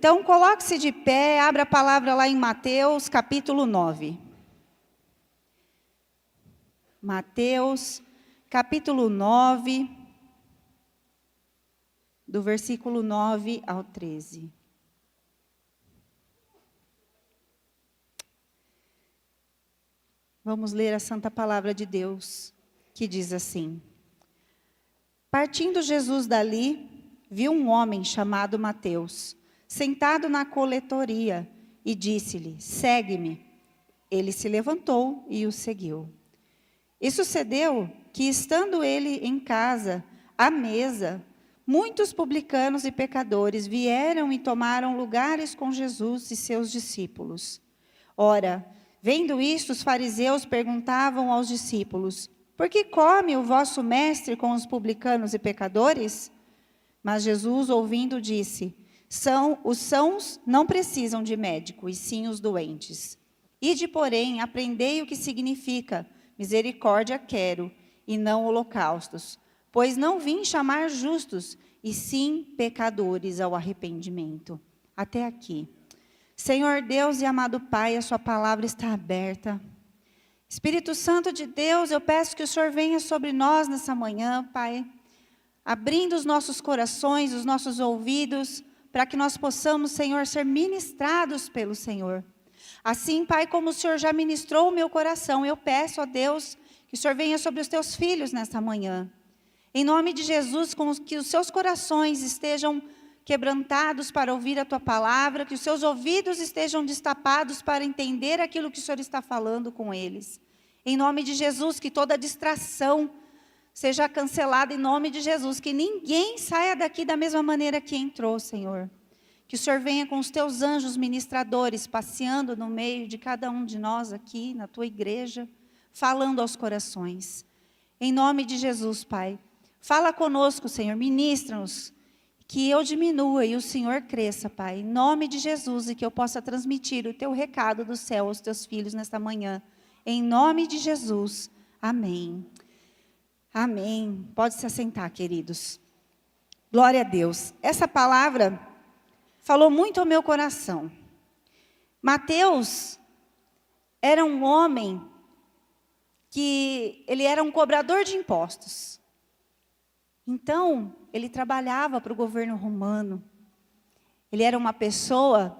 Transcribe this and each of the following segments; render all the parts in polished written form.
Então, coloque-se de pé, abra a palavra lá em Mateus, capítulo 9. Mateus, capítulo 9, do versículo 9 ao 13. Vamos ler a santa palavra de Deus, que diz assim: Partindo Jesus dali, viu um homem chamado Mateus, sentado na coletoria, e disse-lhe: Segue-me. Ele se levantou e o seguiu. E sucedeu que, estando ele em casa, à mesa, muitos publicanos e pecadores vieram e tomaram lugares com Jesus e seus discípulos. Ora, vendo isto, os fariseus perguntavam aos discípulos: Por que come o vosso mestre com os publicanos e pecadores? Mas Jesus, ouvindo, disse: Os sãos não precisam de médico, e sim os doentes. Ide, porém, aprendei o que significa: misericórdia quero, e não holocaustos. Pois não vim chamar justos, e sim pecadores ao arrependimento. Até aqui. Senhor Deus e amado Pai, a sua palavra está aberta. Espírito Santo de Deus, eu peço que o Senhor venha sobre nós nessa manhã, Pai, abrindo os nossos corações, os nossos ouvidos, para que nós possamos, Senhor, ser ministrados pelo Senhor. Assim, Pai, como o Senhor já ministrou o meu coração, eu peço a Deus que o Senhor venha sobre os teus filhos nesta manhã. Em nome de Jesus, que os seus corações estejam quebrantados para ouvir a tua palavra, que os seus ouvidos estejam destapados para entender aquilo que o Senhor está falando com eles. Em nome de Jesus, que toda distração seja cancelada em nome de Jesus, que ninguém saia daqui da mesma maneira que entrou, Senhor. Que o Senhor venha com os teus anjos ministradores, passeando no meio de cada um de nós aqui, na tua igreja, falando aos corações. Em nome de Jesus, Pai. Fala conosco, Senhor, ministra-nos, que eu diminua e o Senhor cresça, Pai, em nome de Jesus, e que eu possa transmitir o teu recado do céu aos teus filhos nesta manhã. Em nome de Jesus. Amém. Amém. Pode se assentar, queridos. Glória a Deus. Essa palavra falou muito ao meu coração. Mateus era um homem que ele era um cobrador de impostos. Então, ele trabalhava para o governo romano. Ele era uma pessoa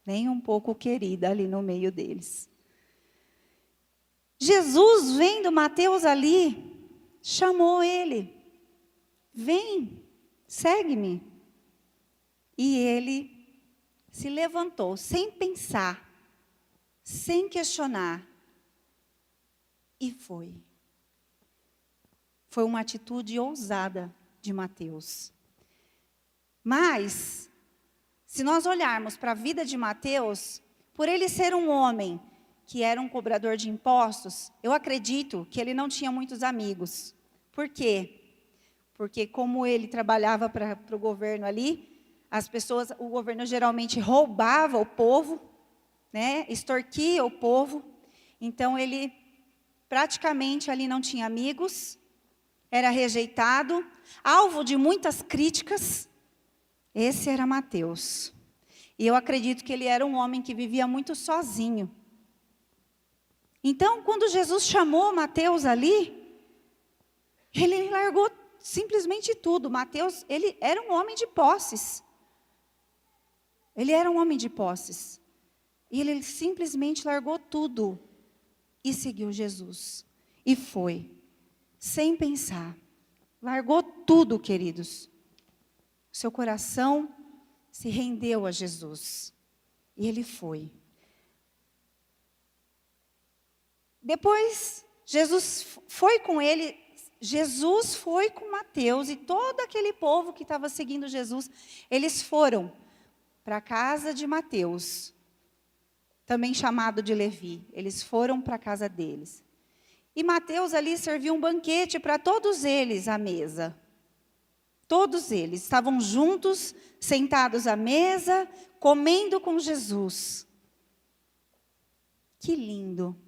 nem um pouco querida ali no meio deles. Jesus, vendo Mateus ali, chamou ele: Vem, segue-me. E ele se levantou, sem pensar, sem questionar, e foi. Foi uma atitude ousada de Mateus. Mas, se nós olharmos para a vida de Mateus, por ele ser um homem que era um cobrador de impostos, eu acredito que ele não tinha muitos amigos. Por quê? Porque como ele trabalhava para o governo ali, o governo geralmente roubava o povo, né, extorquia o povo. Então ele praticamente ali não tinha amigos, era rejeitado, alvo de muitas críticas. Esse era Mateus. E eu acredito que ele era um homem que vivia muito sozinho. Então, quando Jesus chamou Mateus ali, ele largou simplesmente tudo. Mateus, ele era um homem de posses. Ele era um homem de posses. E ele simplesmente largou tudo e seguiu Jesus. E foi, sem pensar. Largou tudo, queridos. Seu coração se rendeu a Jesus. E ele foi. Depois, Jesus foi com ele. Jesus foi com Mateus e todo aquele povo que estava seguindo Jesus. Eles foram para a casa de Mateus, também chamado de Levi. Eles foram para a casa deles. E Mateus ali serviu um banquete para todos eles à mesa. Todos eles estavam juntos, sentados à mesa, comendo com Jesus. Que lindo.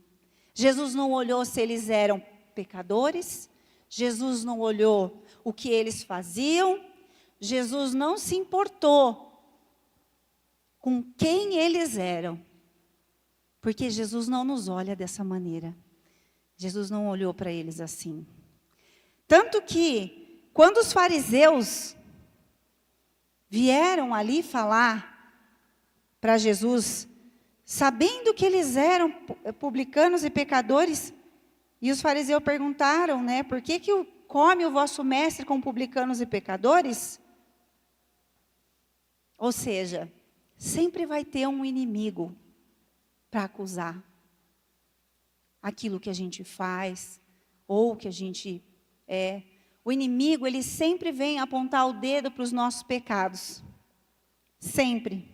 Jesus não olhou se eles eram pecadores. Jesus não olhou o que eles faziam. Jesus não se importou com quem eles eram. Porque Jesus não nos olha dessa maneira. Jesus não olhou para eles assim. Tanto que, quando os fariseus vieram ali falar para Jesus, sabendo que eles eram publicanos e pecadores, e os fariseus perguntaram, né, por que come o vosso mestre com publicanos e pecadores? Ou seja, sempre vai ter um inimigo para acusar aquilo que a gente faz, ou que a gente é. O inimigo, ele sempre vem apontar o dedo para os nossos pecados. Sempre.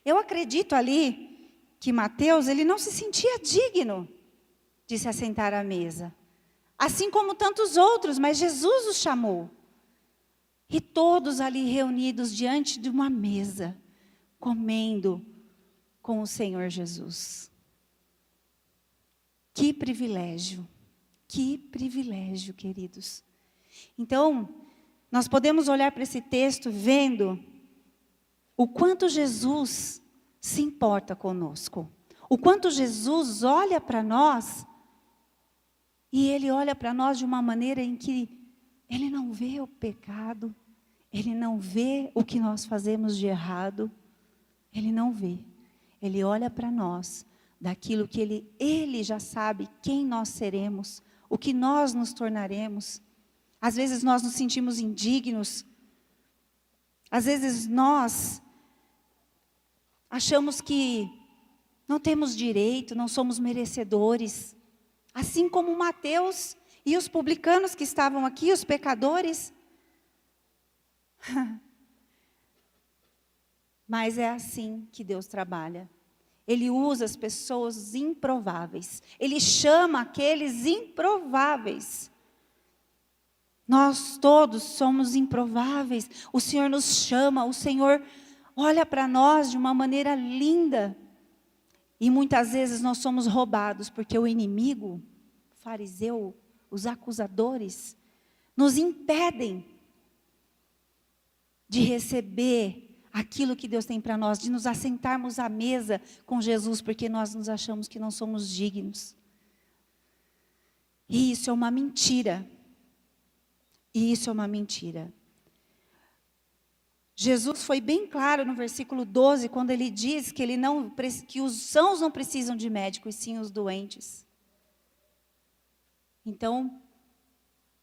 Eu acredito ali que Mateus, ele não se sentia digno de se assentar à mesa. Assim como tantos outros, mas Jesus os chamou. E todos ali reunidos diante de uma mesa, comendo com o Senhor Jesus. Que privilégio, queridos. Então, nós podemos olhar para esse texto vendo o quanto Jesus se importa conosco. O quanto Jesus olha para nós, e Ele olha para nós de uma maneira em que Ele não vê o pecado, Ele não vê o que nós fazemos de errado, Ele não vê. Ele olha para nós, daquilo que Ele já sabe quem nós seremos, o que nós nos tornaremos. Às vezes nós nos sentimos indignos, às vezes nós achamos que não temos direito, não somos merecedores. Assim como Mateus e os publicanos que estavam aqui, os pecadores. Mas é assim que Deus trabalha. Ele usa as pessoas improváveis. Ele chama aqueles improváveis. Nós todos somos improváveis. O Senhor nos chama, o Senhor olha para nós de uma maneira linda. E muitas vezes nós somos roubados, porque o inimigo, o fariseu, os acusadores, nos impedem de receber aquilo que Deus tem para nós, de nos assentarmos à mesa com Jesus, porque nós nos achamos que não somos dignos. E isso é uma mentira. E isso é uma mentira. Jesus foi bem claro no versículo 12, quando ele diz que os sãos não precisam de médico, e sim os doentes. Então,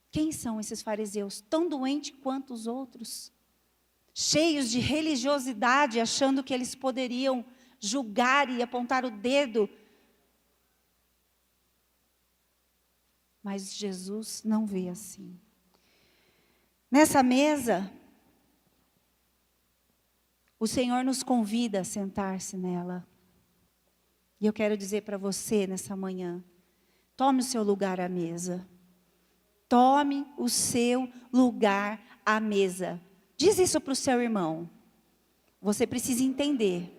quem são esses fariseus? Tão doentes quanto os outros? Cheios de religiosidade, achando que eles poderiam julgar e apontar o dedo. Mas Jesus não vê assim. Nessa mesa, o Senhor nos convida a sentar-se nela. E eu quero dizer para você nessa manhã, tome o seu lugar à mesa. Tome o seu lugar à mesa. Diz isso para o seu irmão. Você precisa entender.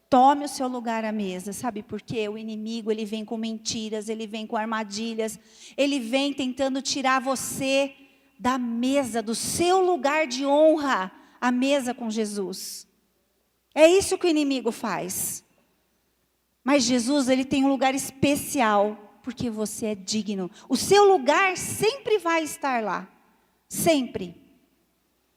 Tome o seu lugar à mesa. Sabe por quê? O inimigo, ele vem com mentiras, ele vem com armadilhas. Ele vem tentando tirar você da mesa, do seu lugar de honra, a mesa com Jesus. É isso que o inimigo faz. Mas Jesus, ele tem um lugar especial, porque você é digno. O seu lugar sempre vai estar lá. Sempre.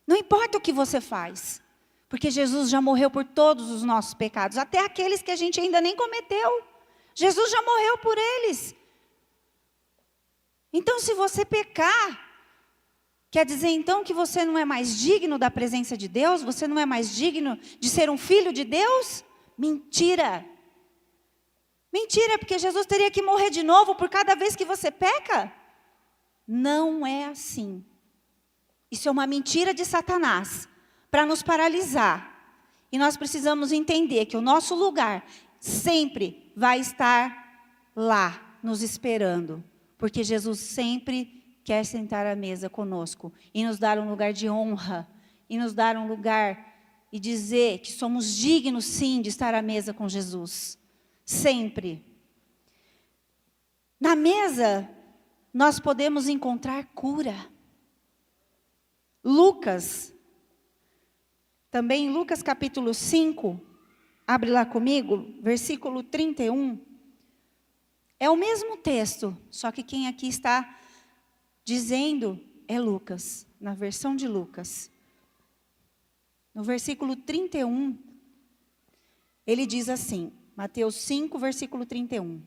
Não importa o que você faz, porque Jesus já morreu por todos os nossos pecados, até aqueles que a gente ainda nem cometeu. Jesus já morreu por eles. Então, se você pecar, quer dizer então que você não é mais digno da presença de Deus? Você não é mais digno de ser um filho de Deus? Mentira. Mentira, porque Jesus teria que morrer de novo por cada vez que você peca? Não é assim. Isso é uma mentira de Satanás, para nos paralisar. E nós precisamos entender que o nosso lugar sempre vai estar lá, nos esperando. Porque Jesus sempre quer sentar à mesa conosco e nos dar um lugar de honra, e nos dar um lugar e dizer que somos dignos sim de estar à mesa com Jesus, sempre. Na mesa nós podemos encontrar cura. Lucas Também em Lucas capítulo 5, abre lá comigo, versículo 31. É o mesmo texto, só que quem aqui está dizendo é Lucas, na versão de Lucas. No versículo 31, ele diz assim, Mateus 5, versículo 31.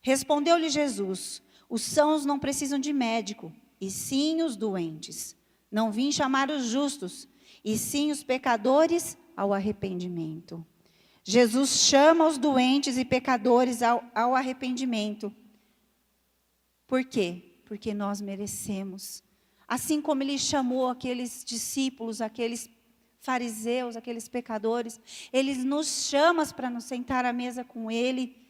Respondeu-lhe Jesus, os sãos não precisam de médico, e sim os doentes. Não vim chamar os justos, e sim os pecadores ao arrependimento. Jesus chama os doentes e pecadores ao arrependimento. Por quê? Porque nós merecemos. Assim como ele chamou aqueles discípulos, aqueles fariseus, aqueles pecadores, ele nos chama para nos sentar à mesa com ele.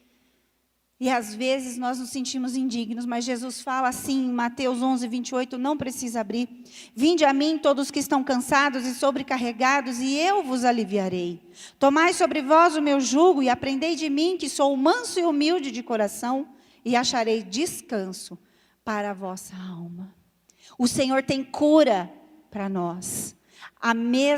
E às vezes nós nos sentimos indignos, mas Jesus fala assim em Mateus 11, 28, não precisa abrir. Vinde a mim todos que estão cansados e sobrecarregados, e eu vos aliviarei. Tomai sobre vós o meu jugo e aprendei de mim, que sou manso e humilde de coração, e acharei descanso para a vossa alma. O Senhor tem cura para nós.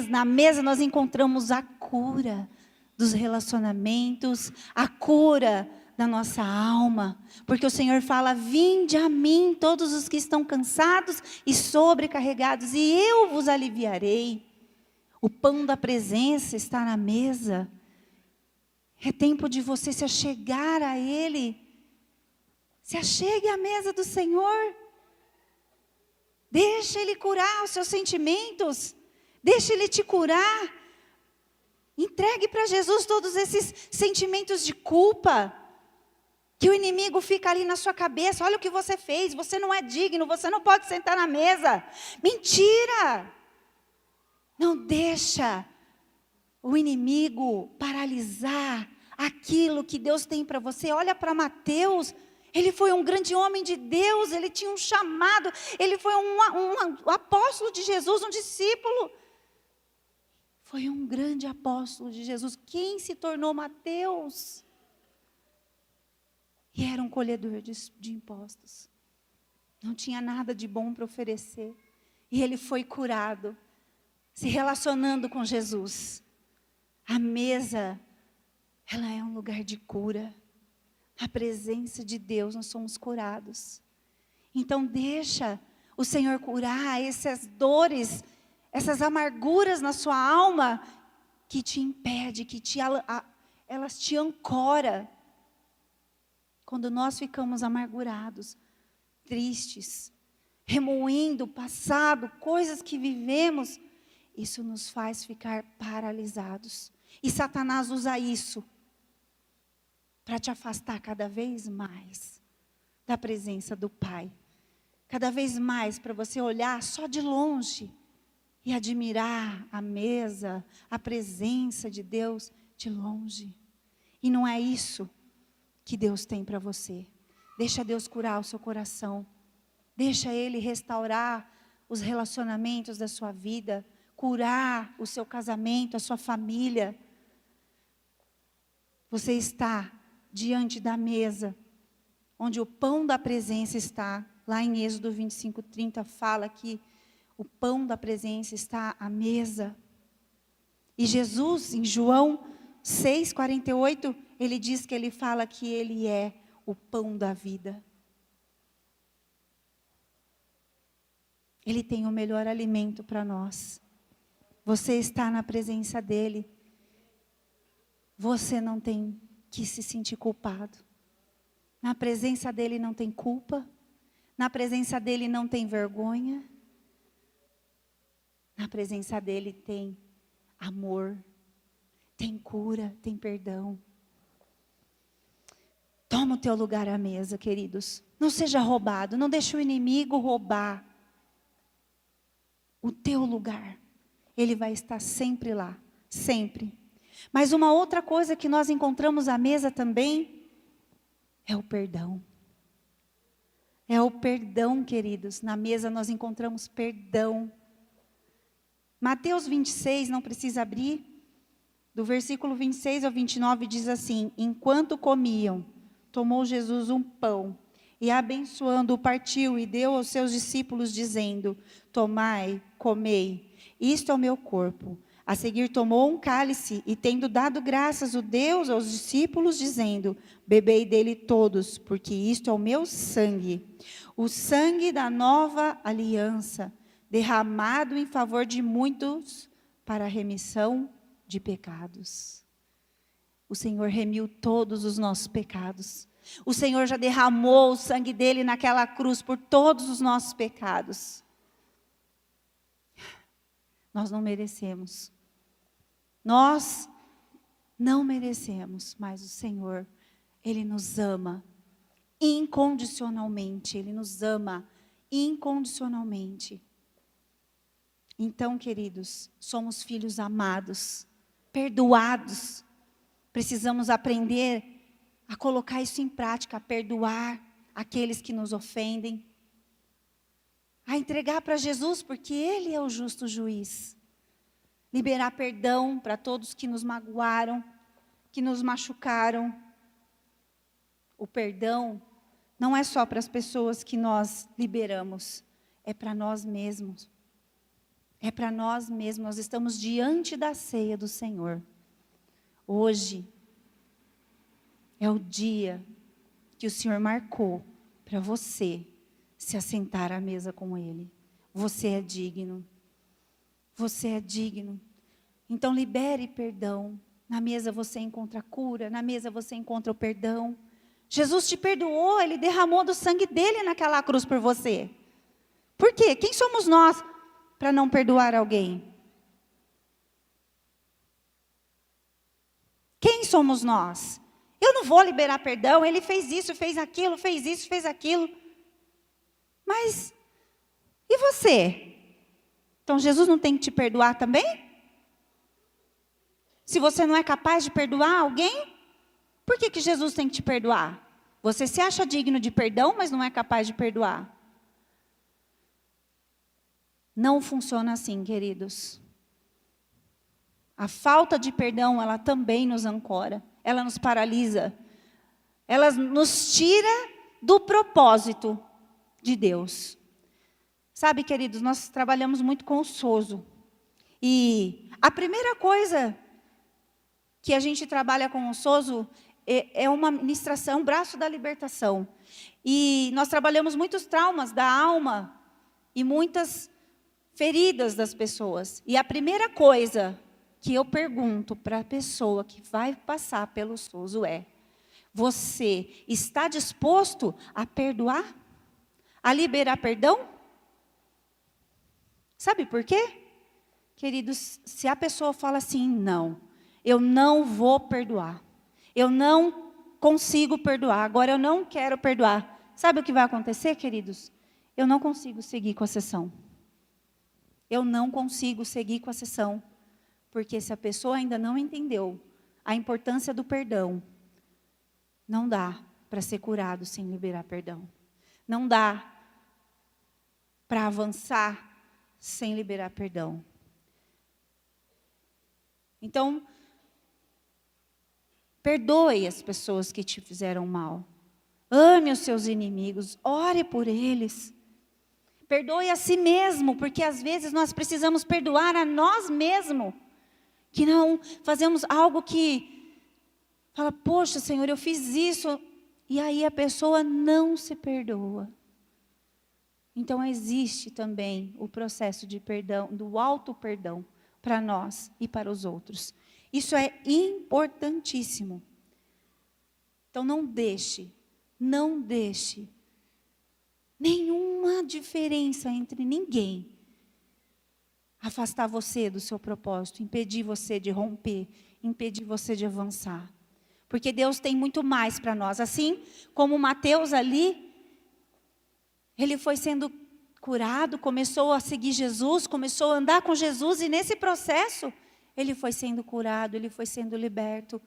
Na mesa nós encontramos a cura dos relacionamentos, a cura da nossa alma, porque o Senhor fala, vinde a mim todos os que estão cansados e sobrecarregados, e eu vos aliviarei. O pão da presença está na mesa, é tempo de você se achegar a Ele, se achegue à mesa do Senhor, deixa Ele curar os seus sentimentos, deixa Ele te curar, entregue para Jesus todos esses sentimentos de culpa, que o inimigo fica ali na sua cabeça, olha o que você fez, você não é digno, você não pode sentar na mesa. Mentira! Não deixa o inimigo paralisar aquilo que Deus tem para você. Olha para Mateus, ele foi um grande homem de Deus, ele tinha um chamado, ele foi um apóstolo de Jesus, um discípulo. Foi um grande apóstolo de Jesus. Quem se tornou Mateus? E era um colhedor de impostos. Não tinha nada de bom para oferecer. E ele foi curado, se relacionando com Jesus. A mesa, ela é um lugar de cura. Na presença de Deus nós somos curados. Então deixa o Senhor curar essas dores, essas amarguras na sua alma, que te impede, elas te ancoram. Quando nós ficamos amargurados, tristes, remoendo o passado, coisas que vivemos, isso nos faz ficar paralisados. E Satanás usa isso para te afastar cada vez mais da presença do Pai. Cada vez mais para você olhar só de longe e admirar a mesa, a presença de Deus de longe. E não é isso que Deus tem para você. Deixa Deus curar o seu coração. Deixa Ele restaurar os relacionamentos da sua vida, curar o seu casamento, a sua família. Você está diante da mesa, onde o pão da presença está. Lá em Êxodo 25, 30 fala que o pão da presença está à mesa. E Jesus, em João 6, 48, ele diz que ele fala que ele é o pão da vida. Ele tem o melhor alimento para nós. Você está na presença dele. Você não tem que se sentir culpado. Na presença dele não tem culpa. Na presença dele não tem vergonha. Na presença dele tem amor, tem cura, tem perdão. Toma o teu lugar à mesa, queridos. Não seja roubado, não deixe o inimigo roubar o teu lugar. Ele vai estar sempre lá, sempre. Mas uma outra coisa que nós encontramos à mesa também é o perdão. É o perdão, queridos. Na mesa nós encontramos perdão. Mateus 26, não precisa abrir, do versículo 26 ao 29 diz assim: enquanto comiam, tomou Jesus um pão e abençoando-o partiu e deu aos seus discípulos dizendo: tomai, comei, isto é o meu corpo. A seguir tomou um cálice e, tendo dado graças a Deus aos discípulos, dizendo: bebei dele todos, porque isto é o meu sangue, o sangue da nova aliança, derramado em favor de muitos para a remissão de pecados. O Senhor remiu todos os nossos pecados. O Senhor já derramou o sangue dele naquela cruz por todos os nossos pecados. Nós não merecemos. Nós não merecemos, mas o Senhor, Ele nos ama incondicionalmente. Ele nos ama incondicionalmente. Então, queridos, somos filhos amados, perdoados. Precisamos aprender a colocar isso em prática, a perdoar aqueles que nos ofendem, a entregar para Jesus, porque Ele é o justo juiz. Liberar perdão para todos que nos magoaram, que nos machucaram. O perdão não é só para as pessoas que nós liberamos, é para nós mesmos. É para nós mesmos, nós estamos diante da ceia do Senhor. Hoje é o dia que o Senhor marcou para você se assentar à mesa com Ele. Você é digno. Você é digno. Então libere perdão. Na mesa você encontra cura, na mesa você encontra o perdão. Jesus te perdoou, Ele derramou do sangue dele naquela cruz por você. Por quê? Quem somos nós para não perdoar alguém? Quem somos nós? Eu não vou liberar perdão, ele fez isso, fez aquilo, fez isso, fez aquilo. Mas, e você? Então Jesus não tem que te perdoar também? Se você não é capaz de perdoar alguém, por que Jesus tem que te perdoar? Você se acha digno de perdão, mas não é capaz de perdoar. Não funciona assim, queridos. A falta de perdão, ela também nos ancora. Ela nos paralisa. Ela nos tira do propósito de Deus. Sabe, queridos, nós trabalhamos muito com o SOSO. E a primeira coisa que a gente trabalha com o SOSO é uma ministração, um braço da libertação. E nós trabalhamos muitos traumas da alma e muitas feridas das pessoas. E a primeira coisa que eu pergunto para a pessoa que vai passar pelo SOSO é: você está disposto a perdoar? A liberar perdão? Sabe por quê? Queridos, se a pessoa fala assim: não, eu não vou perdoar, eu não consigo perdoar, agora eu não quero perdoar. Sabe o que vai acontecer, queridos? Eu não consigo seguir com a sessão. Eu não consigo seguir com a sessão. Porque se a pessoa ainda não entendeu a importância do perdão, não dá para ser curado sem liberar perdão. Não dá para avançar sem liberar perdão. Então, perdoe as pessoas que te fizeram mal. Ame os seus inimigos, ore por eles. Perdoe a si mesmo, porque às vezes nós precisamos perdoar a nós mesmos. Que não fazemos algo que fala: poxa, Senhor, eu fiz isso. E aí a pessoa não se perdoa. Então existe também o processo de perdão, do auto-perdão, para nós e para os outros. Isso é importantíssimo. Então não deixe nenhuma diferença entre ninguém afastar você do seu propósito, impedir você de romper, impedir você de avançar. Porque Deus tem muito mais para nós. Assim como Mateus ali, ele foi sendo curado, começou a seguir Jesus, começou a andar com Jesus, e nesse processo, ele foi sendo curado, ele foi sendo liberto.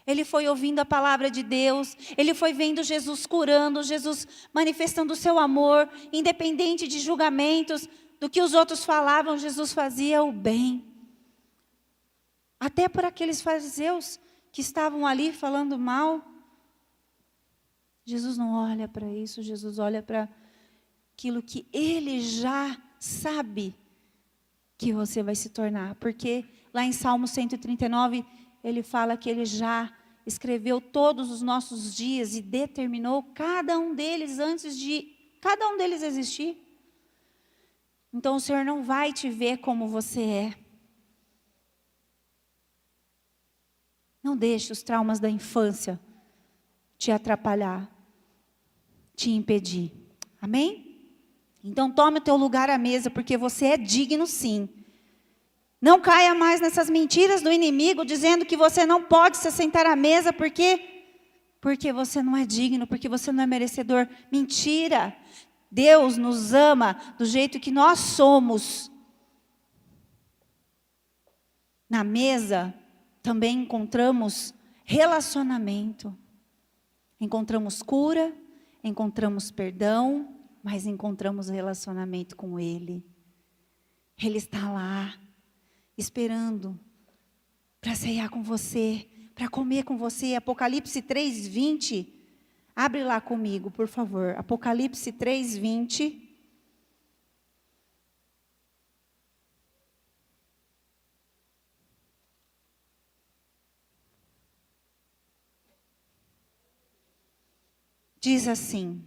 Ele foi ouvindo a palavra de Deus, ele foi vendo Jesus curando, Jesus manifestando o seu amor, independente de julgamentos, do que os outros falavam, Jesus fazia o bem. Até por aqueles fariseus que estavam ali falando mal. Jesus não olha para isso, Jesus olha para aquilo que Ele já sabe que você vai se tornar. Porque Lá em Salmo 139, ele fala que ele já escreveu todos os nossos dias e determinou cada um deles antes de cada um deles existir. Então o Senhor não vai te ver como você é. Não deixe os traumas da infância te atrapalhar, te impedir. Amém? Então tome o teu lugar à mesa, porque você é digno sim. Não caia mais nessas mentiras do inimigo, dizendo que você não pode se sentar à mesa, porque você não é digno, porque você não é merecedor. Mentira! Deus nos ama do jeito que nós somos. Na mesa também encontramos relacionamento. Encontramos cura, encontramos perdão, mas encontramos relacionamento com Ele. Ele está lá, esperando para ceiar com você, para comer com você. Apocalipse 3:20. Abre lá comigo, por favor. Apocalipse 3:20. Diz assim: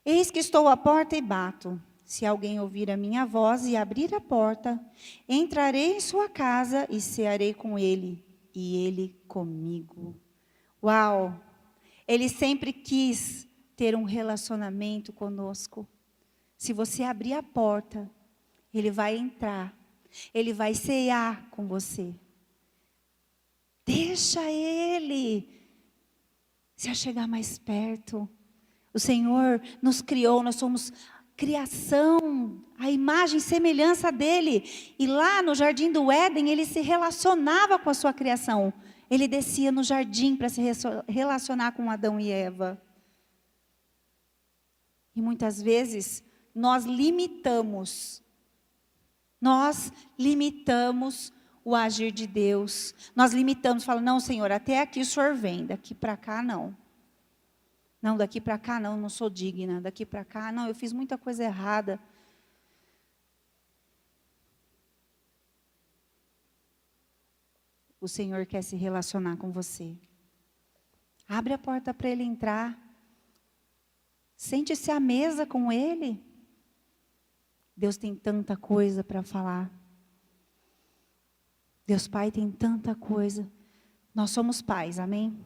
eis que estou à porta e bato. Se alguém ouvir a minha voz e abrir a porta, entrarei em sua casa e cearei com ele, e ele comigo. Uau! Ele sempre quis ter um relacionamento conosco. Se você abrir a porta, Ele vai entrar. Ele vai cear com você. Deixa Ele se achegar mais perto. O Senhor nos criou, nós somos criação, a imagem e semelhança dEle. E lá no Jardim do Éden, Ele se relacionava com a sua criação. Ele descia no jardim para se relacionar com Adão e Eva. E muitas vezes nós limitamos o agir de Deus. Nós limitamos, falamos, não, Senhor, até aqui o Senhor vem, daqui para cá não. Não, daqui para cá não sou digna, daqui para cá não, eu fiz muita coisa errada. O Senhor quer se relacionar com você. Abre a porta para Ele entrar. Sente-se à mesa com Ele. Deus tem tanta coisa para falar. Deus Pai tem tanta coisa. Nós somos pais, amém?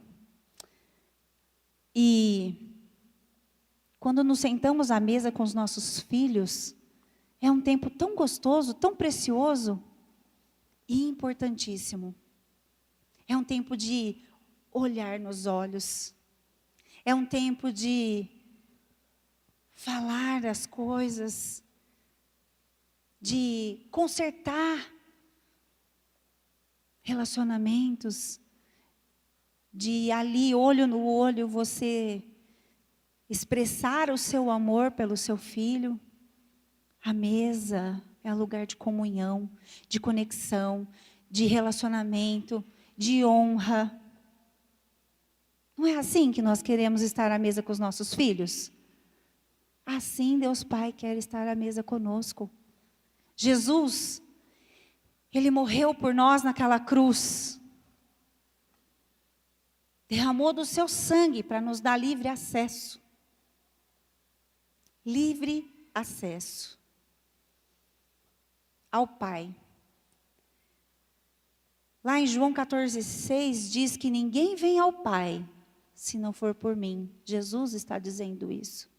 E quando nos sentamos à mesa com os nossos filhos, é um tempo tão gostoso, tão precioso e importantíssimo. É um tempo de olhar nos olhos. É um tempo de falar as coisas, de consertar relacionamentos, de ali, olho no olho, você expressar o seu amor pelo seu filho. A mesa é um lugar de comunhão, de conexão, de relacionamento, de honra. Não é assim que nós queremos estar à mesa com os nossos filhos? Assim Deus Pai quer estar à mesa conosco. Jesus, Ele morreu por nós naquela cruz. Derramou do seu sangue para nos dar livre acesso. Livre acesso ao Pai. Lá em João 14:6 diz que ninguém vem ao Pai se não for por mim. Jesus está dizendo isso.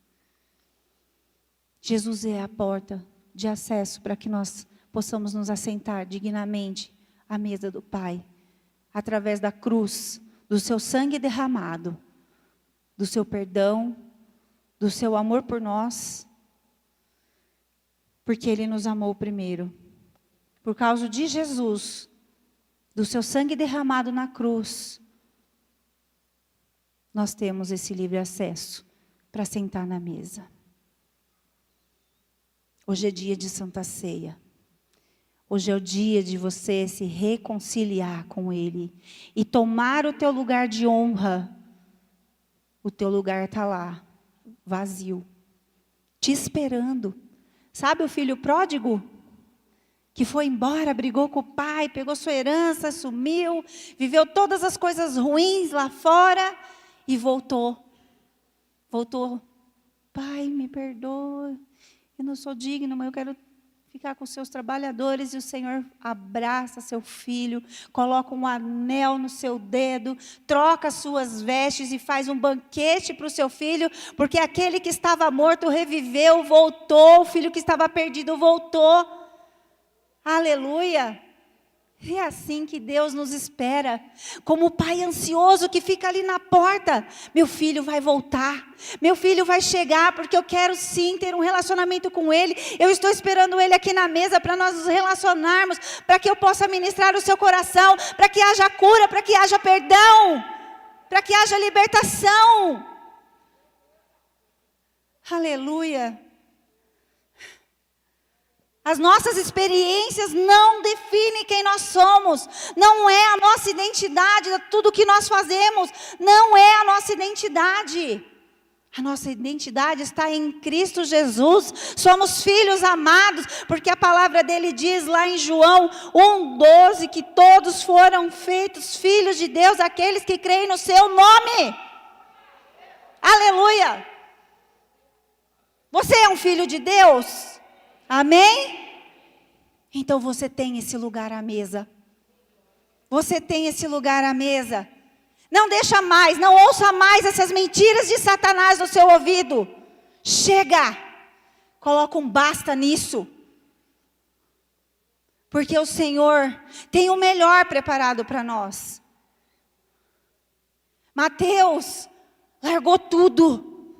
Jesus é a porta de acesso para que nós possamos nos assentar dignamente à mesa do Pai, através da cruz, do seu sangue derramado, do seu perdão, do seu amor por nós, porque Ele nos amou primeiro. Por causa de Jesus, do seu sangue derramado na cruz, nós temos esse livre acesso para sentar na mesa. Hoje é dia de Santa Ceia. Hoje é o dia de você se reconciliar com Ele e tomar o teu lugar de honra. O teu lugar está lá, vazio, te esperando. Sabe o filho pródigo? que foi embora, brigou com o pai, pegou sua herança, sumiu, viveu todas as coisas ruins lá fora e voltou. Voltou. Pai, me perdoa, eu não sou digno, mas eu quero ficar com seus trabalhadores. E o Senhor abraça seu filho, coloca um anel no seu dedo, troca as suas vestes e faz um banquete para o seu filho, porque aquele que estava morto reviveu, voltou, o filho que estava perdido voltou. Aleluia! É assim que Deus nos espera, como o pai ansioso que fica ali na porta. Meu filho vai voltar, meu filho vai chegar, porque eu quero sim ter um relacionamento com ele. Eu estou esperando ele aqui na mesa para nós nos relacionarmos, para que eu possa ministrar o seu coração, para que haja cura, para que haja perdão, para que haja libertação. Aleluia! As nossas experiências não definem quem nós somos, não é a nossa identidade, tudo que nós fazemos, não é a nossa identidade. A nossa identidade está em Cristo Jesus, somos filhos amados, porque a palavra dele diz lá em João 1,12, que todos foram feitos filhos de Deus, aqueles que creem no seu nome. Aleluia! Você é um filho de Deus? Amém? Então você tem esse lugar à mesa. Você tem esse lugar à mesa. Não deixa mais, não ouça mais essas mentiras de Satanás no seu ouvido. Chega. Coloca um basta nisso. Porque o Senhor tem o melhor preparado para nós. Mateus largou tudo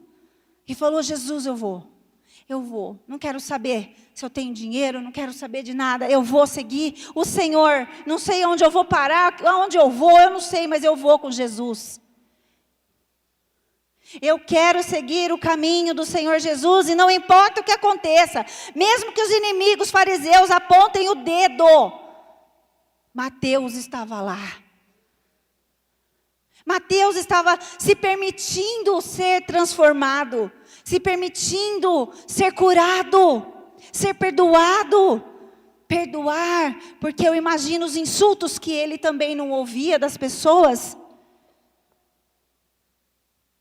e falou: Jesus, eu vou, não quero saber se eu tenho dinheiro, não quero saber de nada, eu vou seguir o Senhor, não sei onde eu vou parar, aonde eu vou, eu não sei, mas eu vou com Jesus. Eu quero seguir o caminho do Senhor Jesus, e não importa o que aconteça, mesmo que os inimigos fariseus apontem o dedo, Mateus estava lá. Mateus estava se permitindo ser transformado, se permitindo ser curado, ser perdoado. Perdoar, porque eu imagino os insultos que ele também não ouvia das pessoas.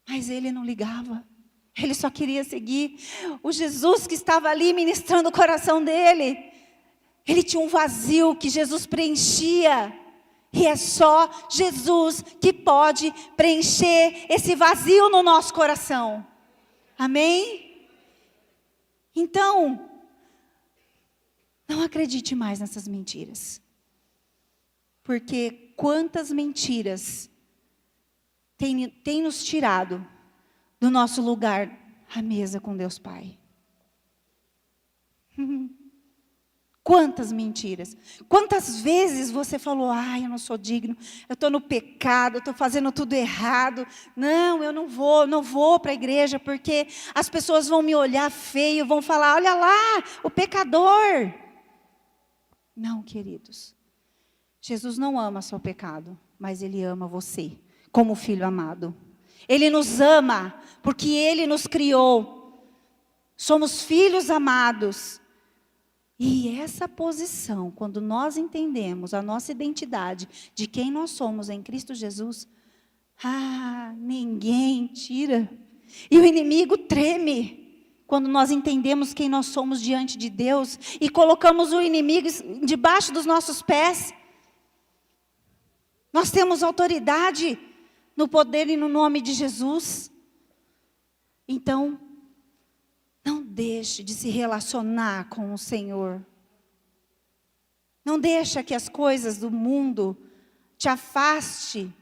Mas ele não ligava, ele só queria seguir o Jesus que estava ali ministrando o coração dele. Ele tinha um vazio que Jesus preenchia. E é só Jesus que pode preencher esse vazio no nosso coração. Amém? Então, não acredite mais nessas mentiras. Porque quantas mentiras tem nos tirado do nosso lugar à mesa com Deus Pai. Quantas mentiras, quantas vezes você falou: ai, eu não sou digno, eu estou no pecado, eu estou fazendo tudo errado, não, eu não vou para a igreja, porque as pessoas vão me olhar feio, vão falar: olha lá, o pecador. Não, queridos, Jesus não ama só o pecado, mas Ele ama você, como filho amado. Ele nos ama, porque Ele nos criou, somos filhos amados. E essa posição, quando nós entendemos a nossa identidade, de quem nós somos em Cristo Jesus, ninguém tira. E o inimigo treme, quando nós entendemos quem nós somos diante de Deus, e colocamos o inimigo debaixo dos nossos pés. Nós temos autoridade no poder e no nome de Jesus. Então, não deixe de se relacionar com o Senhor. Não deixe que as coisas do mundo te afaste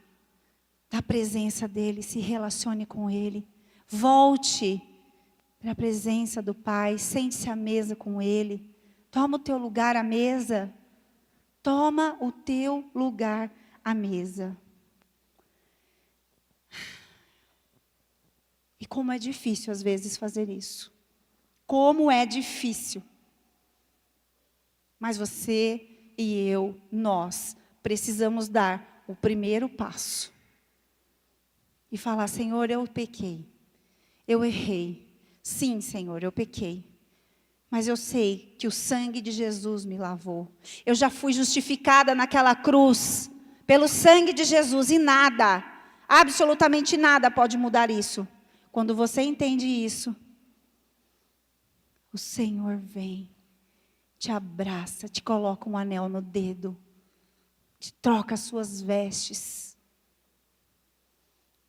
da presença dEle. Se relacione com Ele. Volte para a presença do Pai. Sente-se à mesa com Ele. Toma o teu lugar à mesa. Toma o teu lugar à mesa. E como é difícil às vezes fazer isso. Como é difícil. Mas você e eu, nós, precisamos dar o primeiro passo. E falar: Senhor, eu pequei. Eu errei. Sim, Senhor, eu pequei. Mas eu sei que o sangue de Jesus me lavou. Eu já fui justificada naquela cruz pelo sangue de Jesus e nada, absolutamente nada pode mudar isso. Quando você entende isso, o Senhor vem, te abraça, te coloca um anel no dedo, te troca as suas vestes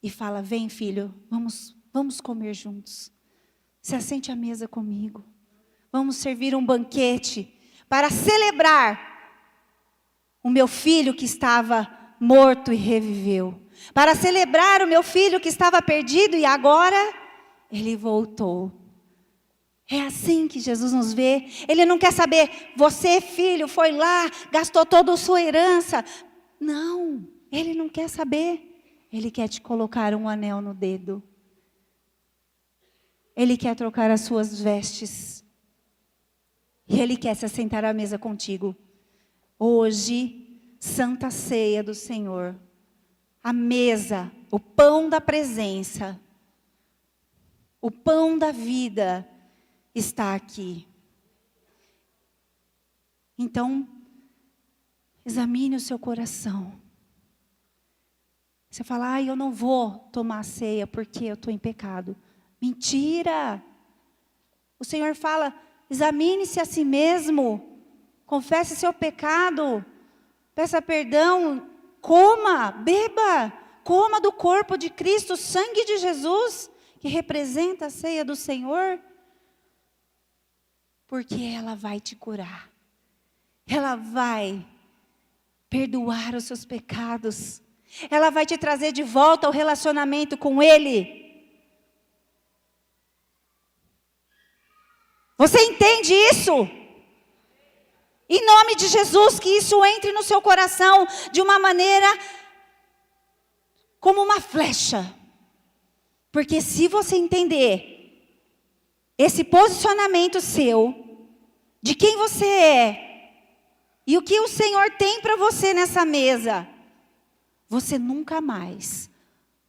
e fala: vem, filho, vamos comer juntos. Se assente à mesa comigo. Vamos servir um banquete para celebrar o meu filho que estava morto e reviveu. Para celebrar o meu filho que estava perdido e agora ele voltou. É assim que Jesus nos vê. Ele não quer saber, você, filho, foi lá, gastou toda a sua herança. Não, ele não quer saber. Ele quer te colocar um anel no dedo. Ele quer trocar as suas vestes. E Ele quer se assentar à mesa contigo. Hoje, Santa Ceia do Senhor. A mesa, o pão da presença. O pão da vida está aqui. Então, examine o seu coração. Você fala: eu não vou tomar a ceia porque eu estou em pecado. Mentira! O Senhor fala: examine-se a si mesmo, confesse seu pecado, peça perdão, coma, beba, coma do corpo de Cristo, o sangue de Jesus, que representa a ceia do Senhor, porque ela vai te curar, ela vai perdoar os seus pecados, ela vai te trazer de volta ao relacionamento com Ele. Você entende isso? Em nome de Jesus, que isso entre no seu coração de uma maneira como uma flecha. Porque se você entender esse posicionamento seu, de quem você é, e o que o Senhor tem para você nessa mesa, você nunca mais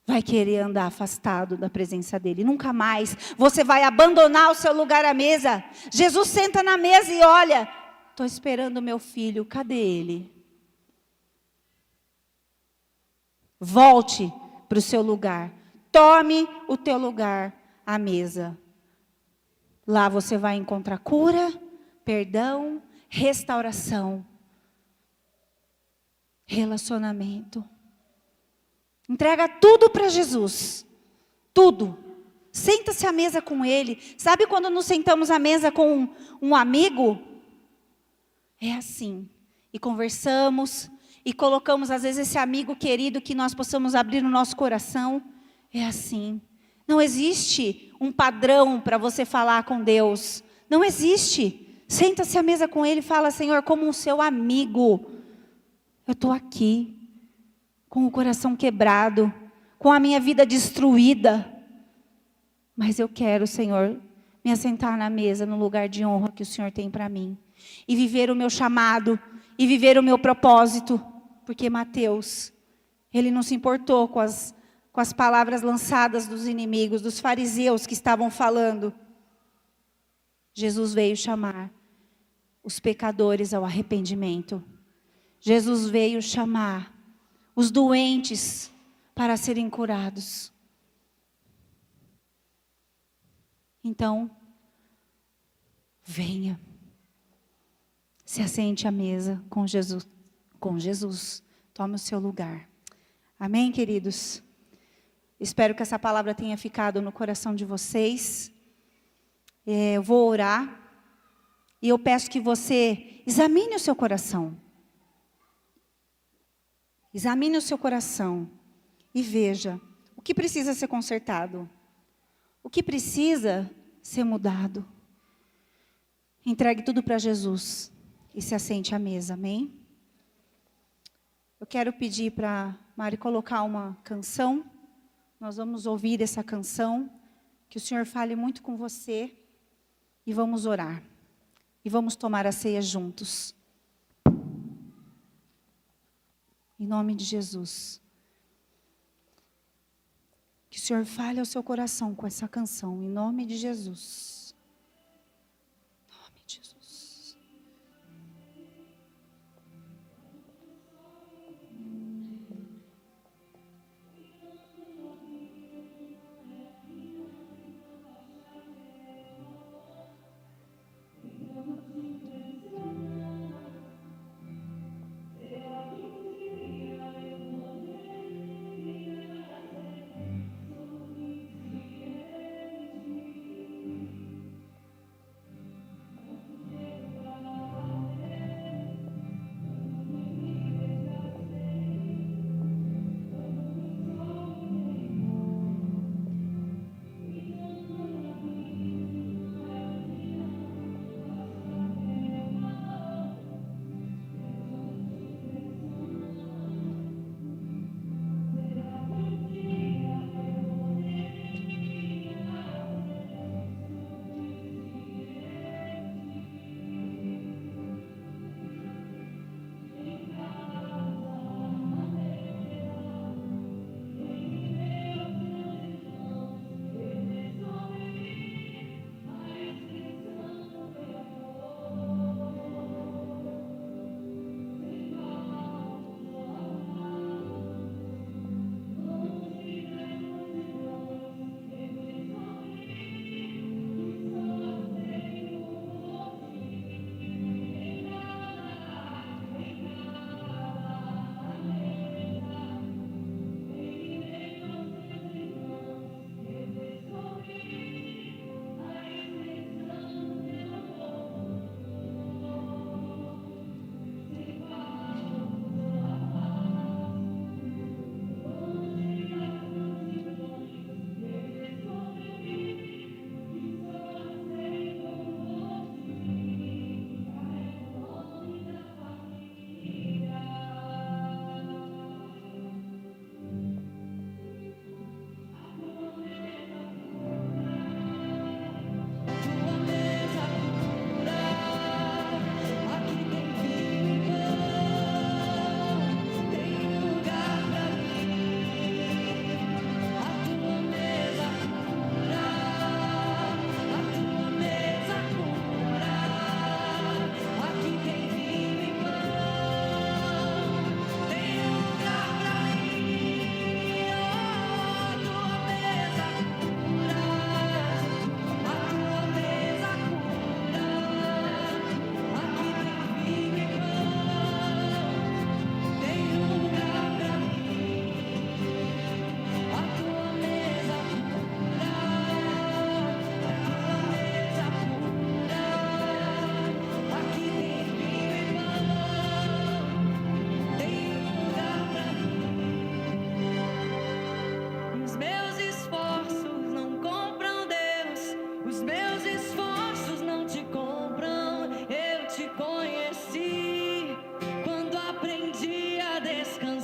vai querer andar afastado da presença dEle. Nunca mais você vai abandonar o seu lugar à mesa. Jesus senta na mesa e olha: estou esperando o meu filho, cadê ele? Volte para o seu lugar. Tome o teu lugar à mesa. Lá você vai encontrar cura, perdão, restauração, relacionamento. Entrega tudo para Jesus. Tudo. Senta-se à mesa com Ele. Sabe quando nos sentamos à mesa com um amigo? É assim. E conversamos. E colocamos às vezes esse amigo querido que nós possamos abrir no nosso coração. É assim. Não existe um padrão para você falar com Deus. Não existe. Senta-se à mesa com Ele e fala: Senhor, como um seu amigo, eu estou aqui, com o coração quebrado, com a minha vida destruída. Mas eu quero, Senhor, me assentar na mesa, no lugar de honra que o Senhor tem para mim. E viver o meu chamado, e viver o meu propósito. Porque Mateus, ele não se importou com as palavras lançadas dos inimigos, dos fariseus que estavam falando. Jesus veio chamar os pecadores ao arrependimento. Jesus veio chamar os doentes para serem curados. Então, venha. Se assente à mesa com Jesus. Com Jesus. Tome o seu lugar. Amém, queridos? Espero que essa palavra tenha ficado no coração de vocês. Eu vou orar. E eu peço que você examine o seu coração. Examine o seu coração e veja o que precisa ser consertado, o que precisa ser mudado. Entregue tudo para Jesus e se assente à mesa, amém? Eu quero pedir para Mari colocar uma canção. Nós vamos ouvir essa canção, que o Senhor fale muito com você e vamos orar. E vamos tomar a ceia juntos. Em nome de Jesus. Que o Senhor fale ao seu coração com essa canção. Em nome de Jesus. Em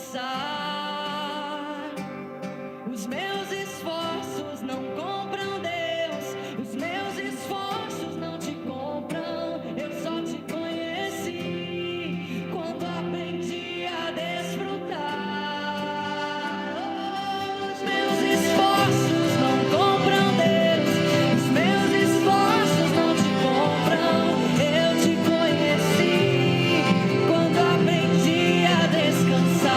descansar. Os meus esforços não compram Deus, os meus esforços não te compram. Eu só te conheci quando aprendi a desfrutar. Os meus esforços não compram Deus, os meus esforços não te compram. Eu te conheci quando aprendi a descansar.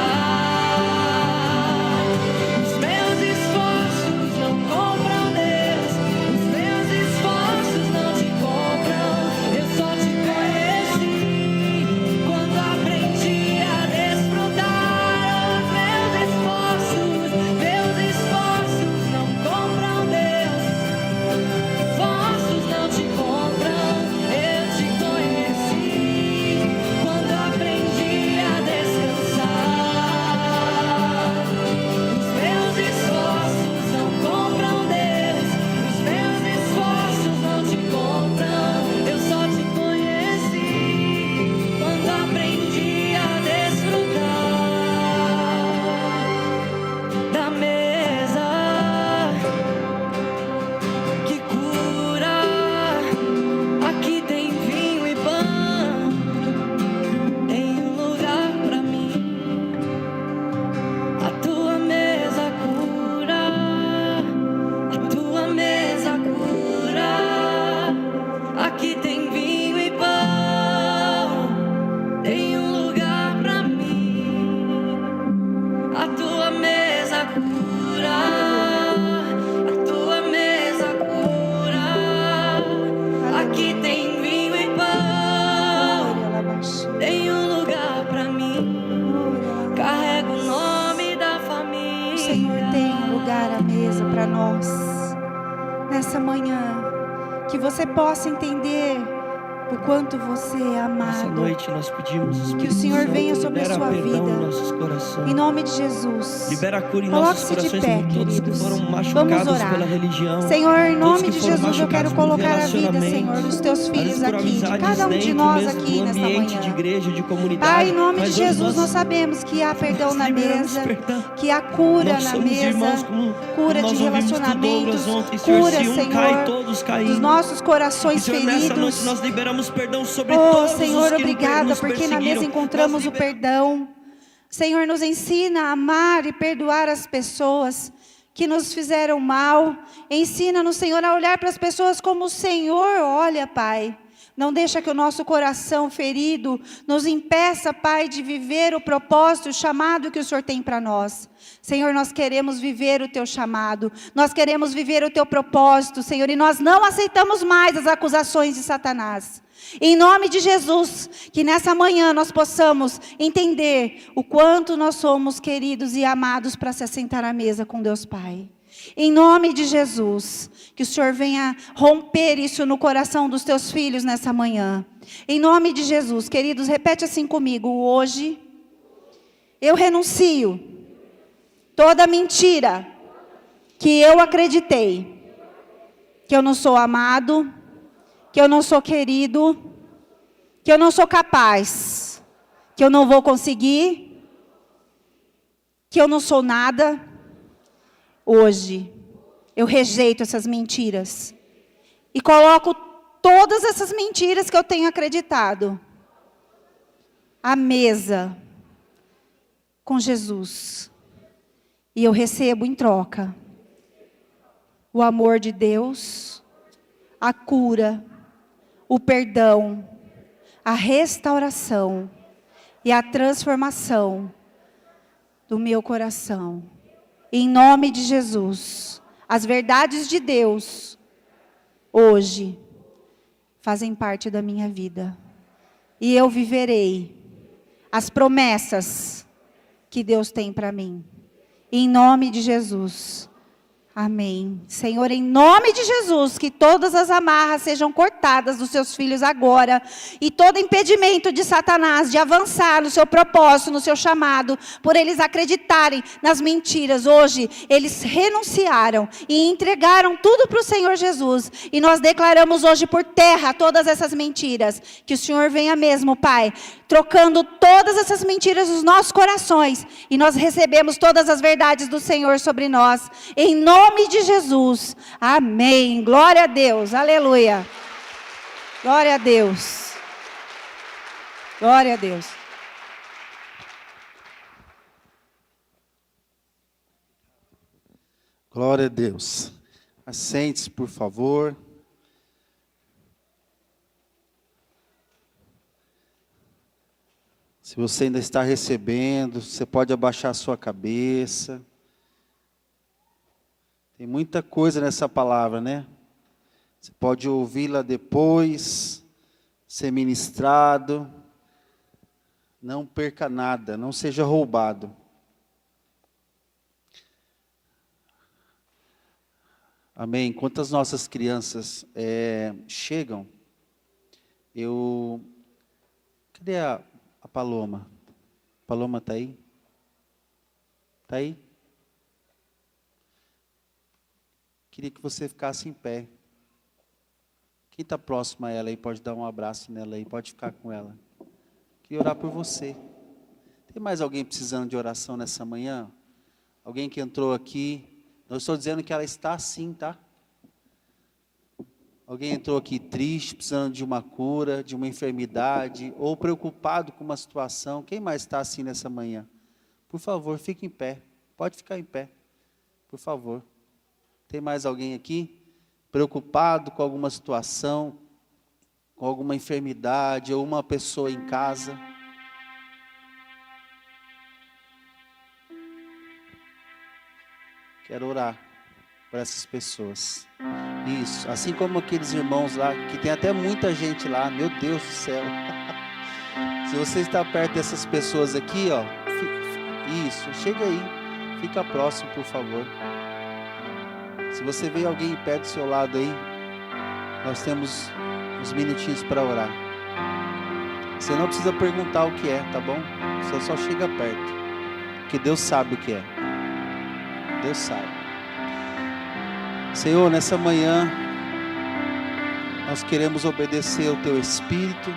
Os meus esforços não compram Deus, os meus esforços não te compram. Eu só te conheci quando aprendi a desfrutar. Os meus esforços não compram Deus, esforços não te compram. Eu te conheci quando aprendi a descansar. Os meus esforços não compram Deus, os meus esforços não te compram. Eu só te conheci quando aprendi a desfrutar da mesa que cura. Aqui tem vinho e pão, tem um lugar pra mim. A tua mesa cura, a tua mesa cura. Aqui tem vinho e pão, tem um lugar pra mim. A tua mesa cura, a tua mesa cura. Aqui tem vinho e pão, tem um lugar pra mim. Carrego o nome da família. O Senhor tem um lugar à mesa para nós nessa manhã, que você possa entender o quanto você é Essa amado. noite nós pedimos, Que o Espírito Senhor Santo, venha sobre a libera sua perdão vida. em nossos corações. Em nome de Jesus. Libera a cura em nossos Coloque-se de corações, pé, por todos que queridos. foram Vamos machucados orar. pela religião. Senhor, em Todos nome que de foram Jesus, eu quero machucados por colocar a vida, relacionamentos, Senhor, dos teus filhos por aqui, de amizades cada um de dentro nós mesmo aqui do nessa ambiente de manhã. igreja, de comunidade. Pai, em nome de Mas hoje Jesus, nós nós sabemos que há perdão na liberamos mesa, perdão. que há cura Nós na somos irmãos, mesa, como cura nós de ouvimos do relacionamentos, Douglas ontem, Senhor, cura, se um cai, Senhor, todos caem. dos nossos E, corações Senhor, nessa noite feridos. nós liberamos perdão sobre Oh, todos Senhor, os que obrigada, nos porque na perseguiram. mesa encontramos Nós o perdão. Senhor, nos ensina a amar e perdoar as pessoas que nos fizeram mal. Ensina-nos, Senhor, a olhar para as pessoas como o Senhor olha, Pai. Não deixa que o nosso coração ferido nos impeça, Pai, de viver o propósito, o chamado que o Senhor tem para nós. Senhor, nós queremos viver o Teu chamado. Nós queremos viver o Teu propósito, Senhor. E nós não aceitamos mais as acusações de Satanás. Em nome de Jesus, que nessa manhã nós possamos entender o quanto nós somos queridos e amados para se assentar à mesa com Deus Pai. Em nome de Jesus, que o Senhor venha romper isso no coração dos teus filhos nessa manhã. Em nome de Jesus, queridos, repete assim comigo. Hoje, eu renuncio toda mentira que eu acreditei, que eu não sou amado, que eu não sou querido, que eu não sou capaz, que eu não vou conseguir, que eu não sou nada. Hoje, eu rejeito essas mentiras e coloco todas essas mentiras que eu tenho acreditado à mesa com Jesus. E eu recebo em troca o amor de Deus, a cura, o perdão, a restauração e a transformação do meu coração. Em nome de Jesus, as verdades de Deus, hoje, fazem parte da minha vida. E eu viverei as promessas que Deus tem para mim. Em nome de Jesus. Amém. Senhor, em nome de Jesus, que todas as amarras sejam cortadas dos seus filhos agora. E todo impedimento de Satanás de avançar no seu propósito, no seu chamado, por eles acreditarem nas mentiras. Hoje, eles renunciaram e entregaram tudo para o Senhor Jesus. E nós declaramos hoje por terra todas essas mentiras. Que o Senhor venha mesmo, Pai, trocando todas essas mentiras dos nossos corações. E nós recebemos todas as verdades do Senhor sobre nós. Em nome de Jesus. Amém. Glória a Deus. Aleluia. Glória a Deus. Glória a Deus. Glória a Deus. Assente-se, por favor. Se você ainda está recebendo, você pode abaixar a sua cabeça. Tem muita coisa nessa palavra, né? Você pode ouvi-la depois, ser ministrado. Não perca nada, não seja roubado. Amém. Enquanto as nossas crianças chegam, cadê a Paloma? Paloma está aí? Está aí? Queria que você ficasse em pé. Quem está próximo a ela aí pode dar um abraço nela aí, pode ficar com ela. Queria orar por você. Tem mais alguém precisando de oração nessa manhã? Alguém que entrou aqui? Não estou dizendo que ela está assim, tá? Alguém entrou aqui triste, precisando de uma cura, de uma enfermidade, ou preocupado com uma situação. Quem mais está assim nessa manhã? Por favor, fique em pé. Pode ficar em pé, por favor. Tem mais alguém aqui preocupado com alguma situação, com alguma enfermidade, ou uma pessoa em casa? Quero orar por essas pessoas. Isso, assim como aqueles irmãos lá, que tem até muita gente lá, meu Deus do céu. Se você está perto dessas pessoas aqui, ó, isso, chega aí, fica próximo, por favor. Se você vê alguém em pé do seu lado aí, nós temos uns minutinhos para orar. Você não precisa perguntar o que é, tá bom? Você só chega perto, porque Deus sabe o que é. Deus sabe. Senhor, nessa manhã, nós queremos obedecer ao Teu Espírito,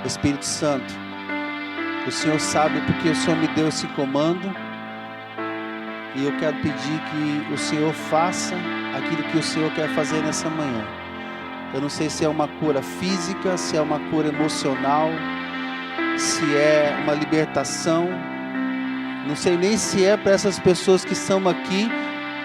Espírito Santo. O Senhor sabe porque o Senhor me deu esse comando. E eu quero pedir que o Senhor faça aquilo que o Senhor quer fazer nessa manhã. Eu não sei se é uma cura física, se é uma cura emocional, se é uma libertação. Não sei nem se é para essas pessoas que estão aqui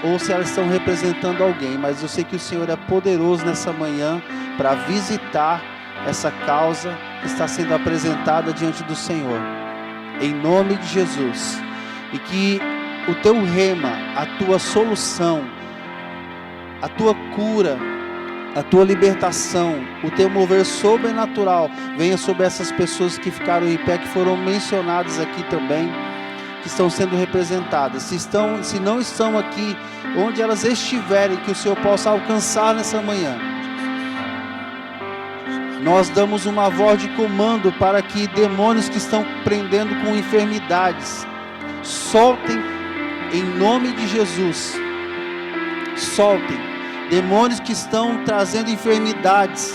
ou se elas estão representando alguém. Mas eu sei que o Senhor é poderoso nessa manhã para visitar essa causa que está sendo apresentada diante do Senhor. Em nome de Jesus. E que o Teu rema, a Tua solução, a Tua cura, a Tua libertação, o Teu mover sobrenatural venha sobre essas pessoas que ficaram em pé, que foram mencionadas aqui também, que estão sendo representadas. Se não estão aqui, onde elas estiverem, que o Senhor possa alcançar nessa manhã. Nós damos uma voz de comando para que demônios que estão prendendo com enfermidades, soltem em nome de Jesus. Soltem demônios que estão trazendo enfermidades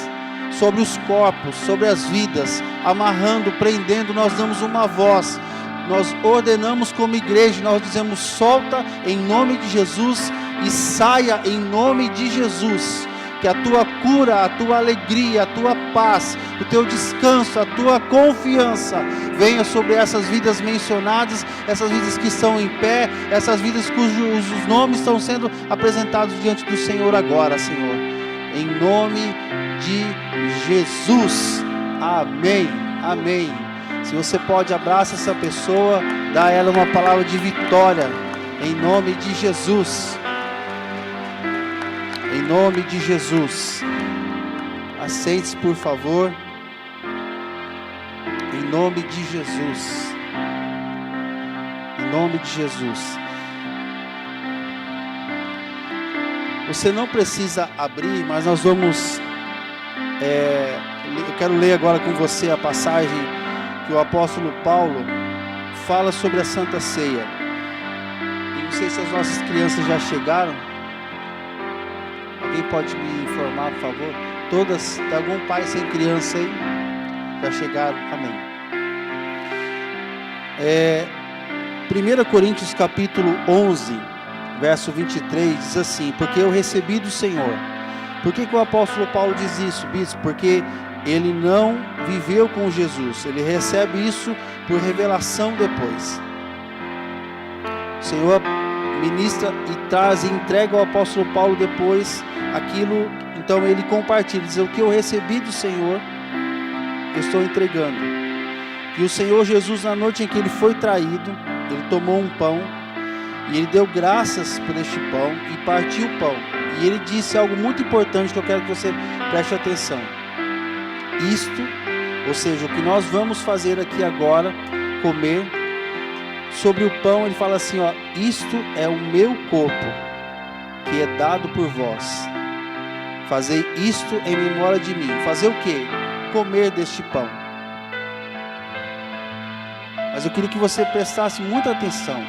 sobre os corpos, sobre as vidas, amarrando, prendendo. Nós damos uma voz, nós ordenamos como igreja, nós dizemos: solta em nome de Jesus e saia em nome de Jesus. Que a Tua cura, a Tua alegria, a Tua paz, o Teu descanso, a Tua confiança venha sobre essas vidas mencionadas, essas vidas que estão em pé, essas vidas cujos nomes estão sendo apresentados diante do Senhor agora, Senhor. Em nome de Jesus. Amém. Amém. Se você pode, abraça essa pessoa, dá a ela uma palavra de vitória. Em nome de Jesus. Em nome de Jesus. Aceite-se, por favor. Em nome de Jesus. Em nome de Jesus. Você não precisa abrir, mas nós vamos... eu quero ler agora com você a passagem que o apóstolo Paulo fala sobre a Santa Ceia. Eu não sei se as nossas crianças já chegaram. Alguém pode me informar, por favor? Todas, tem algum pai sem criança aí? Já chegaram? Amém. 1 Coríntios capítulo 11, verso 23, diz assim: porque eu recebi do Senhor. Por que o apóstolo Paulo diz isso, bispo? Porque ele não viveu com Jesus, ele recebe isso por revelação depois. O Senhor ministra e traz e entrega ao apóstolo Paulo depois aquilo, então ele compartilha, diz: o que eu recebi do Senhor, eu estou entregando. E o Senhor Jesus, na noite em que ele foi traído, ele tomou um pão, e ele deu graças por este pão, e partiu o pão, e ele disse algo muito importante que eu quero que você preste atenção. Isto, ou seja, o que nós vamos fazer aqui agora, comer, sobre o pão ele fala assim, ó: isto é o meu corpo, que é dado por vós. Fazei isto em memória de mim. Fazer o quê? Comer deste pão. Mas eu queria que você prestasse muita atenção.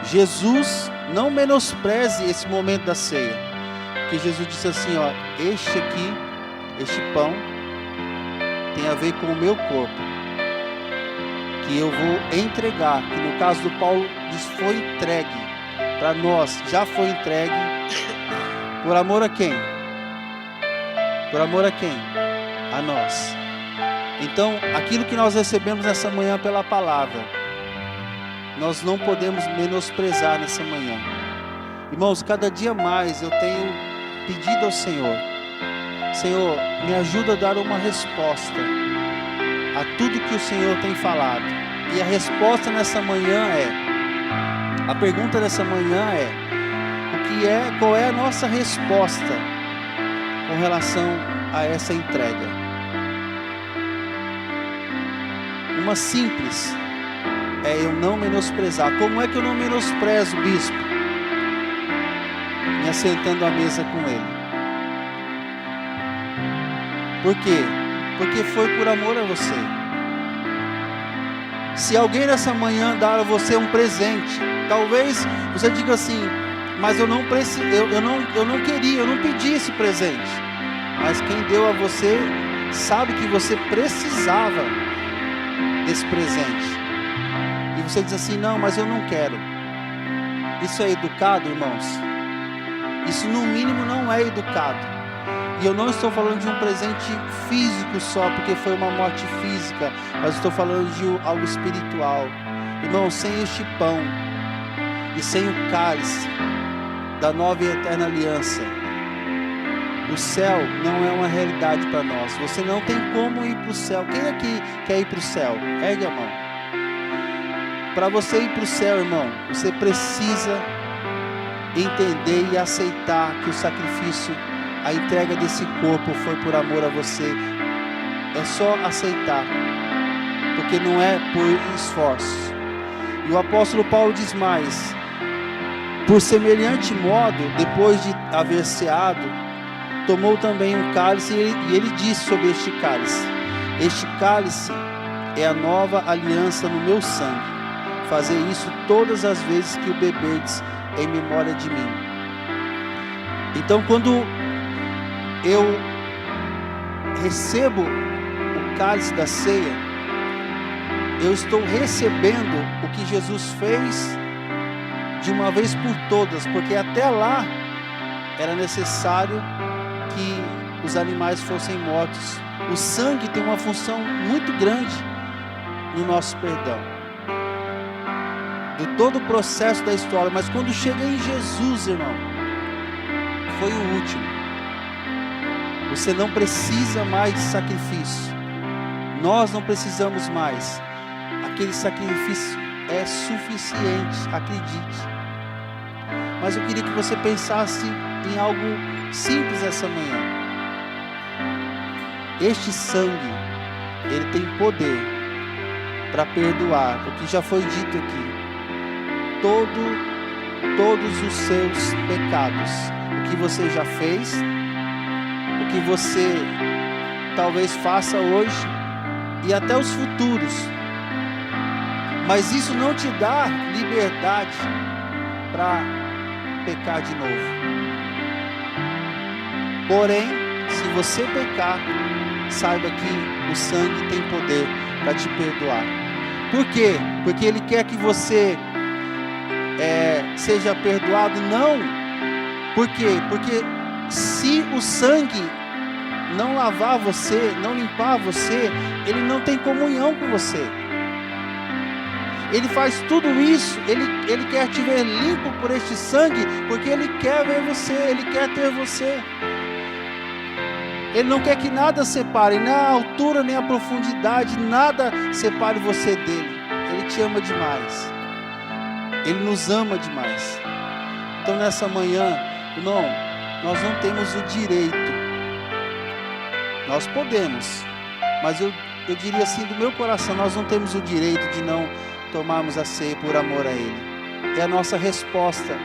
Jesus não menospreze esse momento da ceia, porque Jesus disse assim, ó: este aqui, este pão tem a ver com o meu corpo, que eu vou entregar, que no caso do Paulo diz, foi entregue para nós, já foi entregue, por amor a quem? Por amor a quem? A nós. Então, aquilo que nós recebemos nessa manhã pela palavra, nós não podemos menosprezar nessa manhã. Irmãos, cada dia mais eu tenho pedido ao Senhor: Senhor, me ajuda a dar uma resposta a tudo que o Senhor tem falado. E a resposta nessa manhã a pergunta dessa manhã qual é a nossa resposta com relação a essa entrega? Uma simples, eu não menosprezar. Como é que eu não menosprezo, bispo? Me assentando à mesa com ele. Por quê? Porque foi por amor a você. Se alguém nessa manhã dar a você um presente, talvez você diga assim: mas eu não queria, eu não pedi esse presente. Mas quem deu a você sabe que você precisava desse presente. E você diz assim: não, mas eu não quero. Isso é educado, irmãos? Isso no mínimo não é educado. E eu não estou falando de um presente físico só, porque foi uma morte física, mas estou falando de algo espiritual. Irmão, sem este pão e sem o cálice da nova e eterna aliança, o céu não é uma realidade para nós. Você não tem como ir para o céu. Quem aqui quer ir para o céu? Ergue a mão. Para você ir para o céu, irmão, você precisa entender e aceitar que o sacrifício, a entrega desse corpo foi por amor a você. É só aceitar, porque não é por esforço. E o apóstolo Paulo diz mais: por semelhante modo, depois de haver ceado, tomou também um cálice, e ele disse sobre este cálice: este cálice é a nova aliança no meu sangue. Fazei isso todas as vezes que o beberdes em memória de mim. Então, quando eu recebo o cálice da ceia, eu estou recebendo o que Jesus fez de uma vez por todas, porque até lá era necessário que os animais fossem mortos. O sangue tem uma função muito grande no nosso perdão, de todo o processo da história. Mas quando chega em Jesus, irmão, foi o último. Você não precisa mais de sacrifício. Nós não precisamos mais. Aquele sacrifício é suficiente, acredite. Mas eu queria que você pensasse em algo simples essa manhã. Este sangue, ele tem poder para perdoar o que já foi dito aqui. Todos os seus pecados, o que você já fez, o que você talvez faça hoje e até os futuros. Mas isso não te dá liberdade para pecar de novo. Porém, se você pecar, saiba que o sangue tem poder para te perdoar. Por quê? Porque Ele quer que você seja perdoado? Não. Por quê? Porque se o sangue não lavar você, não limpar você, Ele não tem comunhão com você. Ele faz tudo isso, Ele quer te ver limpo por este sangue, porque Ele quer ver você, Ele quer ter você. Ele não quer que nada separe, nem a altura, nem a profundidade, nada separe você dele. Ele te ama demais. Ele nos ama demais. Então nessa manhã, irmão, nós não temos o direito. Nós podemos, mas eu diria assim do meu coração, nós não temos o direito de não tomarmos a ceia por amor a Ele. É a nossa resposta.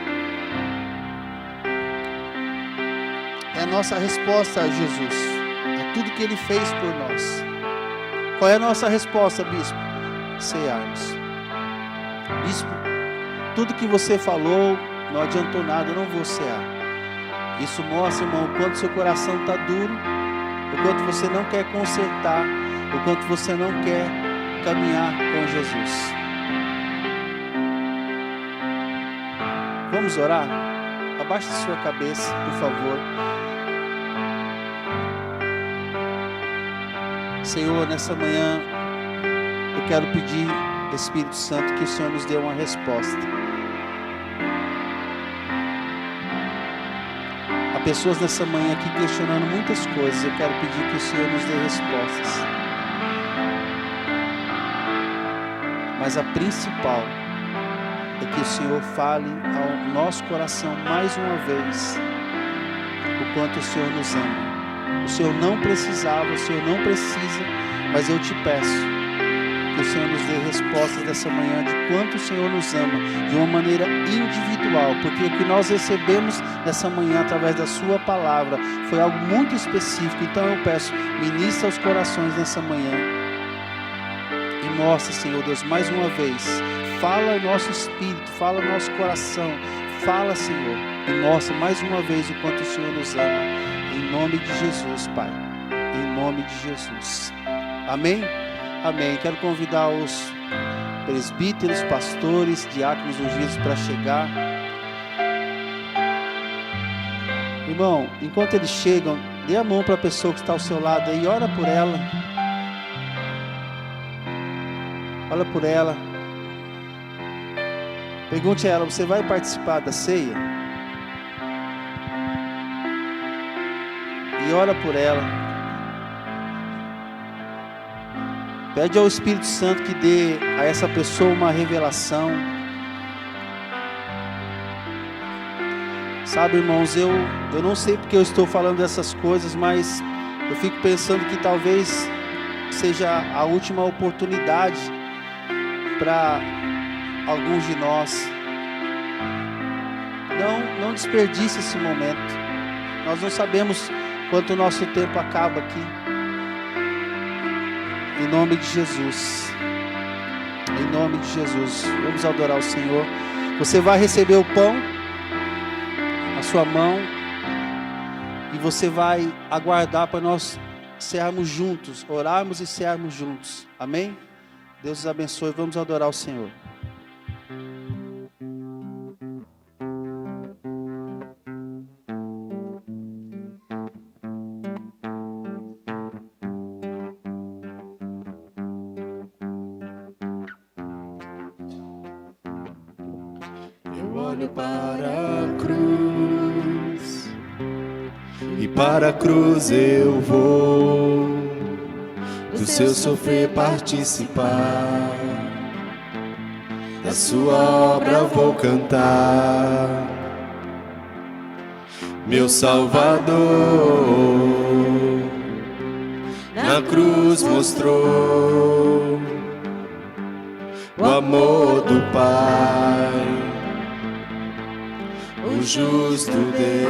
É a nossa resposta a Jesus, a tudo que Ele fez por nós. Qual é a nossa resposta, bispo? Cearmos. Bispo, tudo que você falou não adiantou nada, eu não vou cear. Isso mostra, irmão, o quanto seu coração está duro, o quanto você não quer consertar, o quanto você não quer caminhar com Jesus. Vamos orar? Abaixe sua cabeça, por favor. Senhor, nessa manhã, eu quero pedir, Espírito Santo, que o Senhor nos dê uma resposta. Há pessoas nessa manhã aqui questionando muitas coisas. Eu quero pedir que o Senhor nos dê respostas. Mas a principal é que o Senhor fale ao nosso coração mais uma vez o quanto o Senhor nos ama. O Senhor não precisava, o Senhor não precisa, mas eu te peço que o Senhor nos dê respostas dessa manhã de quanto o Senhor nos ama, de uma maneira individual, porque o que nós recebemos nessa manhã através da sua palavra foi algo muito específico. Então eu peço, ministra os corações nessa manhã e mostra, Senhor Deus, mais uma vez, fala ao nosso espírito, fala ao nosso coração, fala, Senhor, e mostra mais uma vez o quanto o Senhor nos ama. Em nome de Jesus, Pai. Em nome de Jesus. Amém? Amém. Quero convidar os presbíteros, pastores, diáconos ungidos para chegar. Irmão, enquanto eles chegam, dê a mão para a pessoa que está ao seu lado aí, ora por ela. Olha por ela. Pergunte a ela, você vai participar da ceia? E ora por ela. Pede ao Espírito Santo que dê a essa pessoa uma revelação. Sabe, irmãos, eu não sei porque eu estou falando dessas coisas, mas eu fico pensando que talvez seja a última oportunidade para alguns de nós. Não desperdice esse momento. Nós não sabemos quanto o nosso tempo acaba aqui. Em nome de Jesus. Em nome de Jesus. Vamos adorar o Senhor. Você vai receber o pão na sua mão e você vai aguardar para nós cearmos juntos, orarmos e cearmos juntos. Amém? Deus os abençoe. Vamos adorar o Senhor. Para a cruz, e para a cruz eu vou, do seu sofrer participar, da sua obra vou cantar. Meu Salvador na cruz mostrou o amor do Pai. O o justo Deus.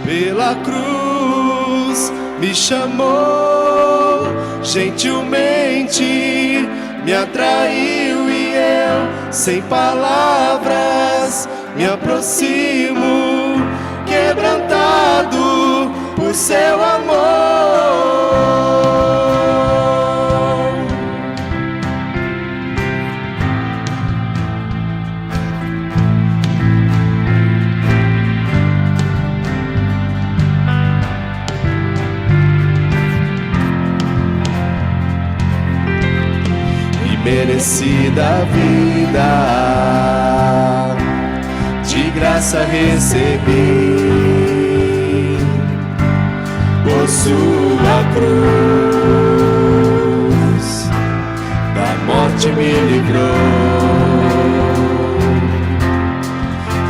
Pela cruz me chamou, gentilmente me atraiu e eu, sem palavras, me aproximo, quebrantado por seu amor. Merecida vida, de graça recebi, por sua cruz, da morte me livrou,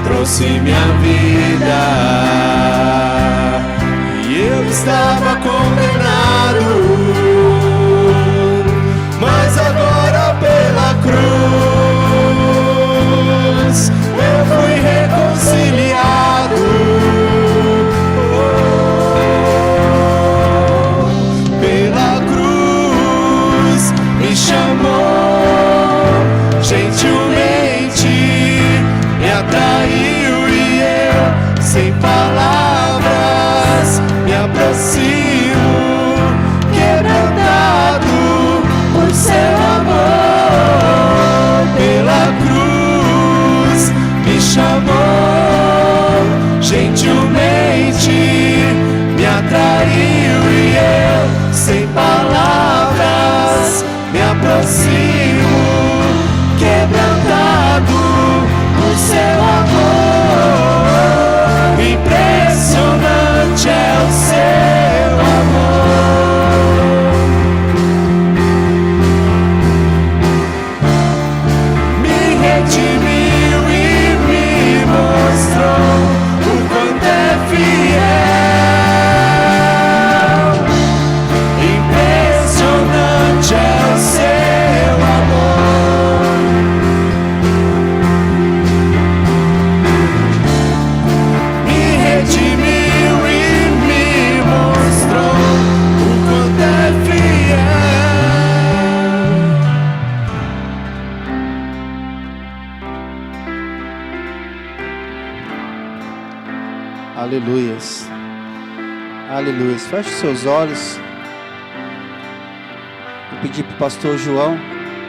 trouxe minha vida, e eu estava condenado, mas agora pela cruz eu fui reconciliado. Pela cruz me chamou, gentilmente me atraiu e eu, sem palavras, me aproximo, quebrantado por seu amor. Pela cruz me chamou, gentilmente me atraiu e eu, sem palavras, me aproximo, quebrantado por seu amor. Impressionante é o seu amor. Redimiu e me mostrou o quanto é fiel. Impressionante é o seu amor. Me redimiu e me mostrou o quanto é fiel. Aleluias. Aleluias. Feche os seus olhos. Vou pedir para o pastor João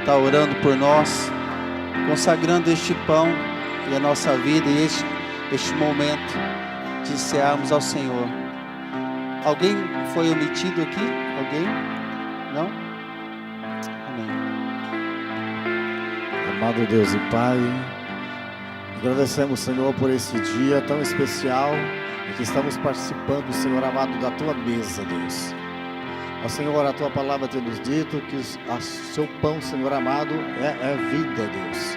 estar orando por nós, consagrando este pão e a nossa vida e este momento de encerrarmos ao Senhor. Alguém foi omitido aqui? Alguém? Não? Amém. Amado Deus e Pai, agradecemos, Senhor, por esse dia tão especial em que estamos participando, Senhor amado, da Tua mesa, Deus. Ó Senhor, a Tua palavra tem nos dito que o Seu pão, Senhor amado, é vida, Deus.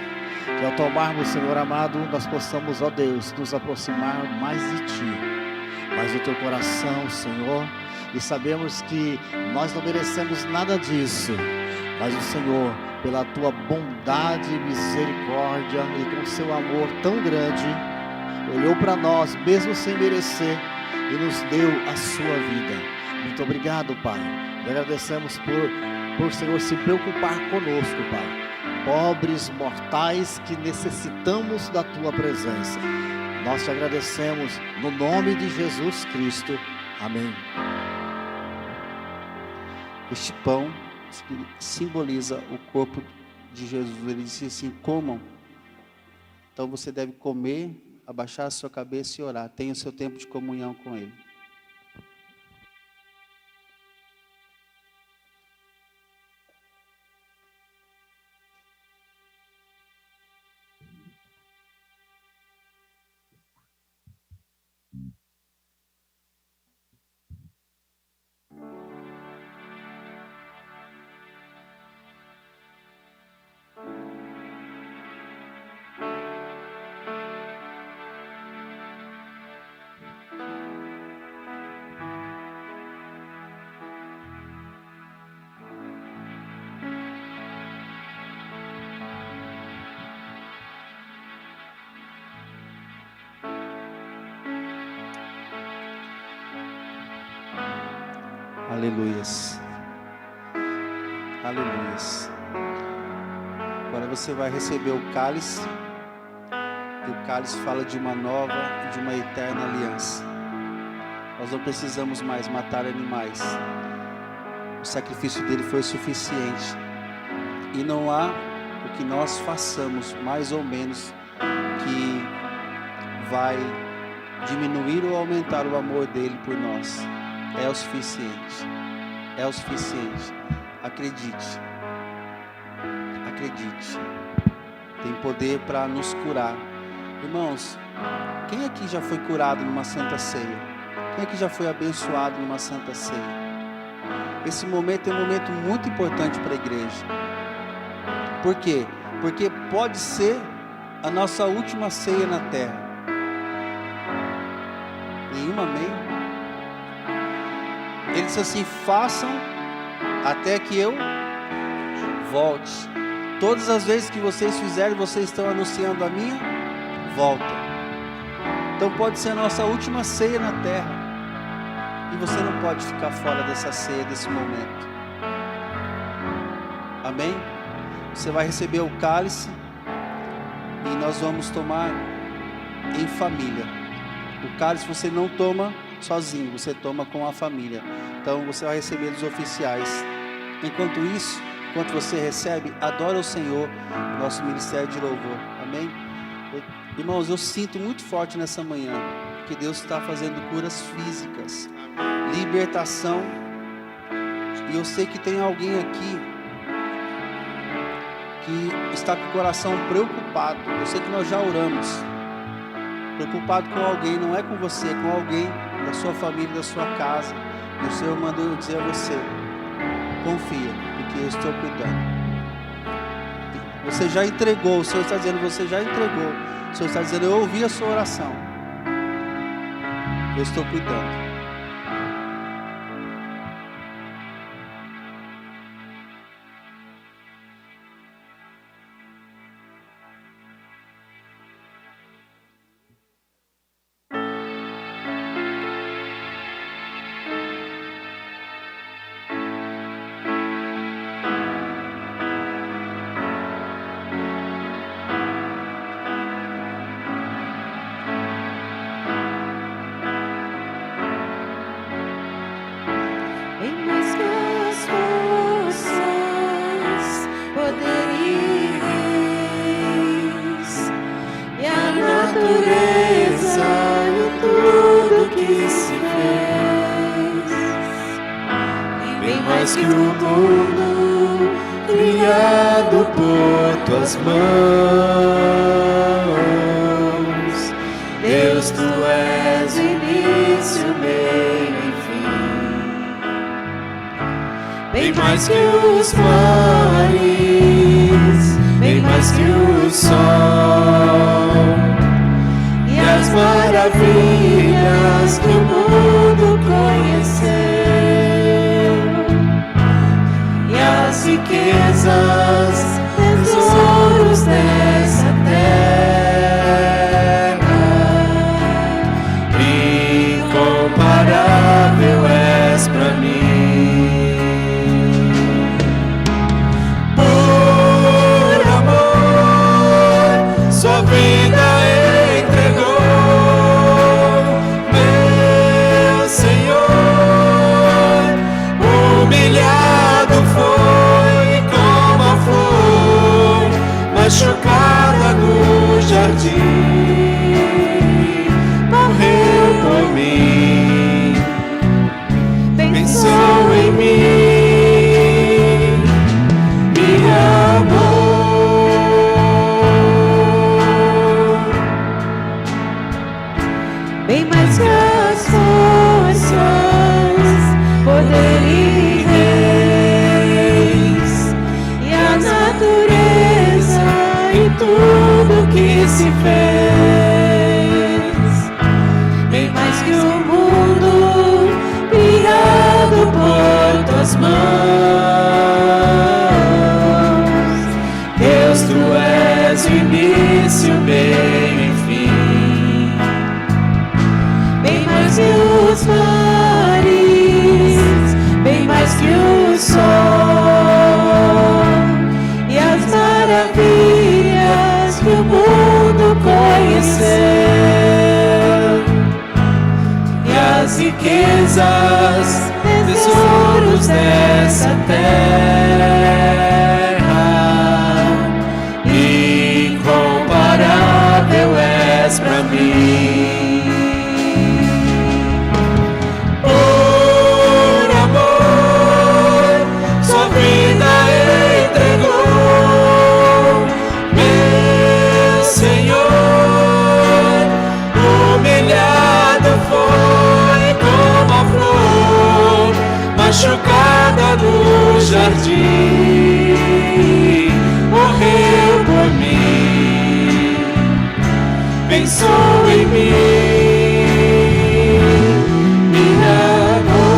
Que ao tomarmos, Senhor amado, nós possamos, ó Deus, nos aproximar mais de Ti, mais do Teu coração, Senhor. E sabemos que nós não merecemos nada disso, mas o Senhor, pela Tua bondade e misericórdia e com Seu amor tão grande, olhou para nós, mesmo sem merecer, e nos deu a Sua vida. Muito obrigado, Pai. E agradecemos por Senhor se preocupar conosco, Pai. Pobres mortais que necessitamos da Tua presença. Nós te agradecemos no nome de Jesus Cristo. Amém. Este pão simboliza o corpo de Jesus. Ele disse assim: comam. Então você deve comer, abaixar a sua cabeça e orar. Tenha o seu tempo de comunhão com Ele. Aleluias. Aleluias. Agora você vai receber o cálice. E o cálice fala de uma nova, de uma eterna aliança. Nós não precisamos mais matar animais. O sacrifício dele foi suficiente. E não há o que nós façamos, mais ou menos, que vai diminuir ou aumentar o amor dele por nós. É o suficiente. É o suficiente. Acredite. Acredite. Tem poder para nos curar. Irmãos, quem aqui já foi curado numa santa ceia? Quem aqui já foi abençoado numa santa ceia? Esse momento é um momento muito importante para a igreja. Por quê? Porque pode ser a nossa última ceia na terra. Nenhuma amém? Ele disse assim: façam até que eu volte. Todas as vezes que vocês fizerem, vocês estão anunciando a minha volta. Então pode ser a nossa última ceia na terra. E você não pode ficar fora dessa ceia, desse momento. Amém? Você vai receber o cálice e nós vamos tomar em família. O cálice você não toma sozinho, você toma com a família. Então você vai receber dos oficiais. Enquanto isso, enquanto você recebe, adora o Senhor, nosso ministério de louvor. Amém? Irmãos, eu sinto muito forte nessa manhã que Deus está fazendo curas físicas, libertação. E eu sei que tem alguém aqui que está com o coração preocupado. Eu sei que nós já oramos. Preocupado com alguém, não é com você, é com alguém da sua família, da sua casa. E o Senhor mandou eu dizer a você: confia, porque eu estou cuidando. Você já entregou, o Senhor está dizendo, você já entregou. O Senhor está dizendo, eu ouvi a sua oração. Eu estou cuidando. Bem mais que as forças, poder e reis, e a natureza e tudo que se fez. Bem mais que o mundo criado por tuas mãos. Deus, tu és o início, meio e fim. Bem mais que os mares, bem mais que o sol, e as maravilhas que o mundo conheceu, e as riquezas, tesouros dessa terra, incomparável és pra mim. Por amor, sua vida entregou, meu Senhor. Humilhado foi como a flor machucada no jardim, morreu por mim, pensou em mim, me amou. Bem mais que as forças, poder e reis, e a natureza e tudo que se fez. Bem mais que o mundo criado por tuas mãos. Deus, tu és o início, meio e fim. Bem mais que os mares, bem e as riquezas, tesouros dessa terra. Incomparável és pra mim. Por amor, sua vida entregou, meu Senhor. Humilhado foi como a flor machucada no jardim, morreu por mim, pensou em mim, me amou.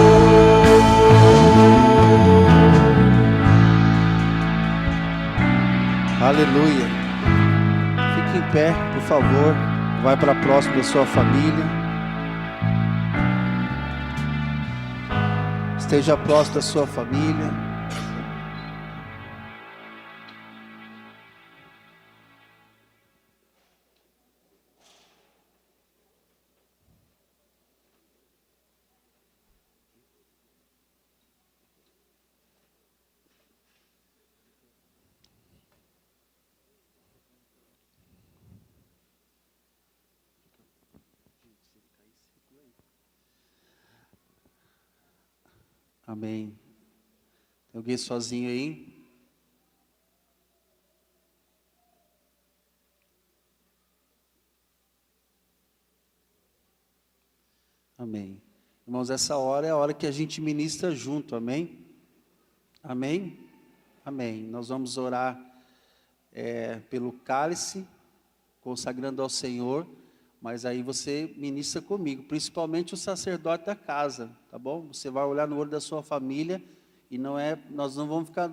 Aleluia. Fique em pé, por favor. Vai para próximo da sua família. Esteja próximo da sua família. Amém. Tem alguém sozinho aí? Amém. Irmãos, essa hora é a hora que a gente ministra junto, amém? Amém? Amém. Nós vamos orar pelo cálice, consagrando ao Senhor, mas aí você ministra comigo, principalmente o sacerdote da casa, tá bom? Você vai olhar no olho da sua família e nós não vamos ficar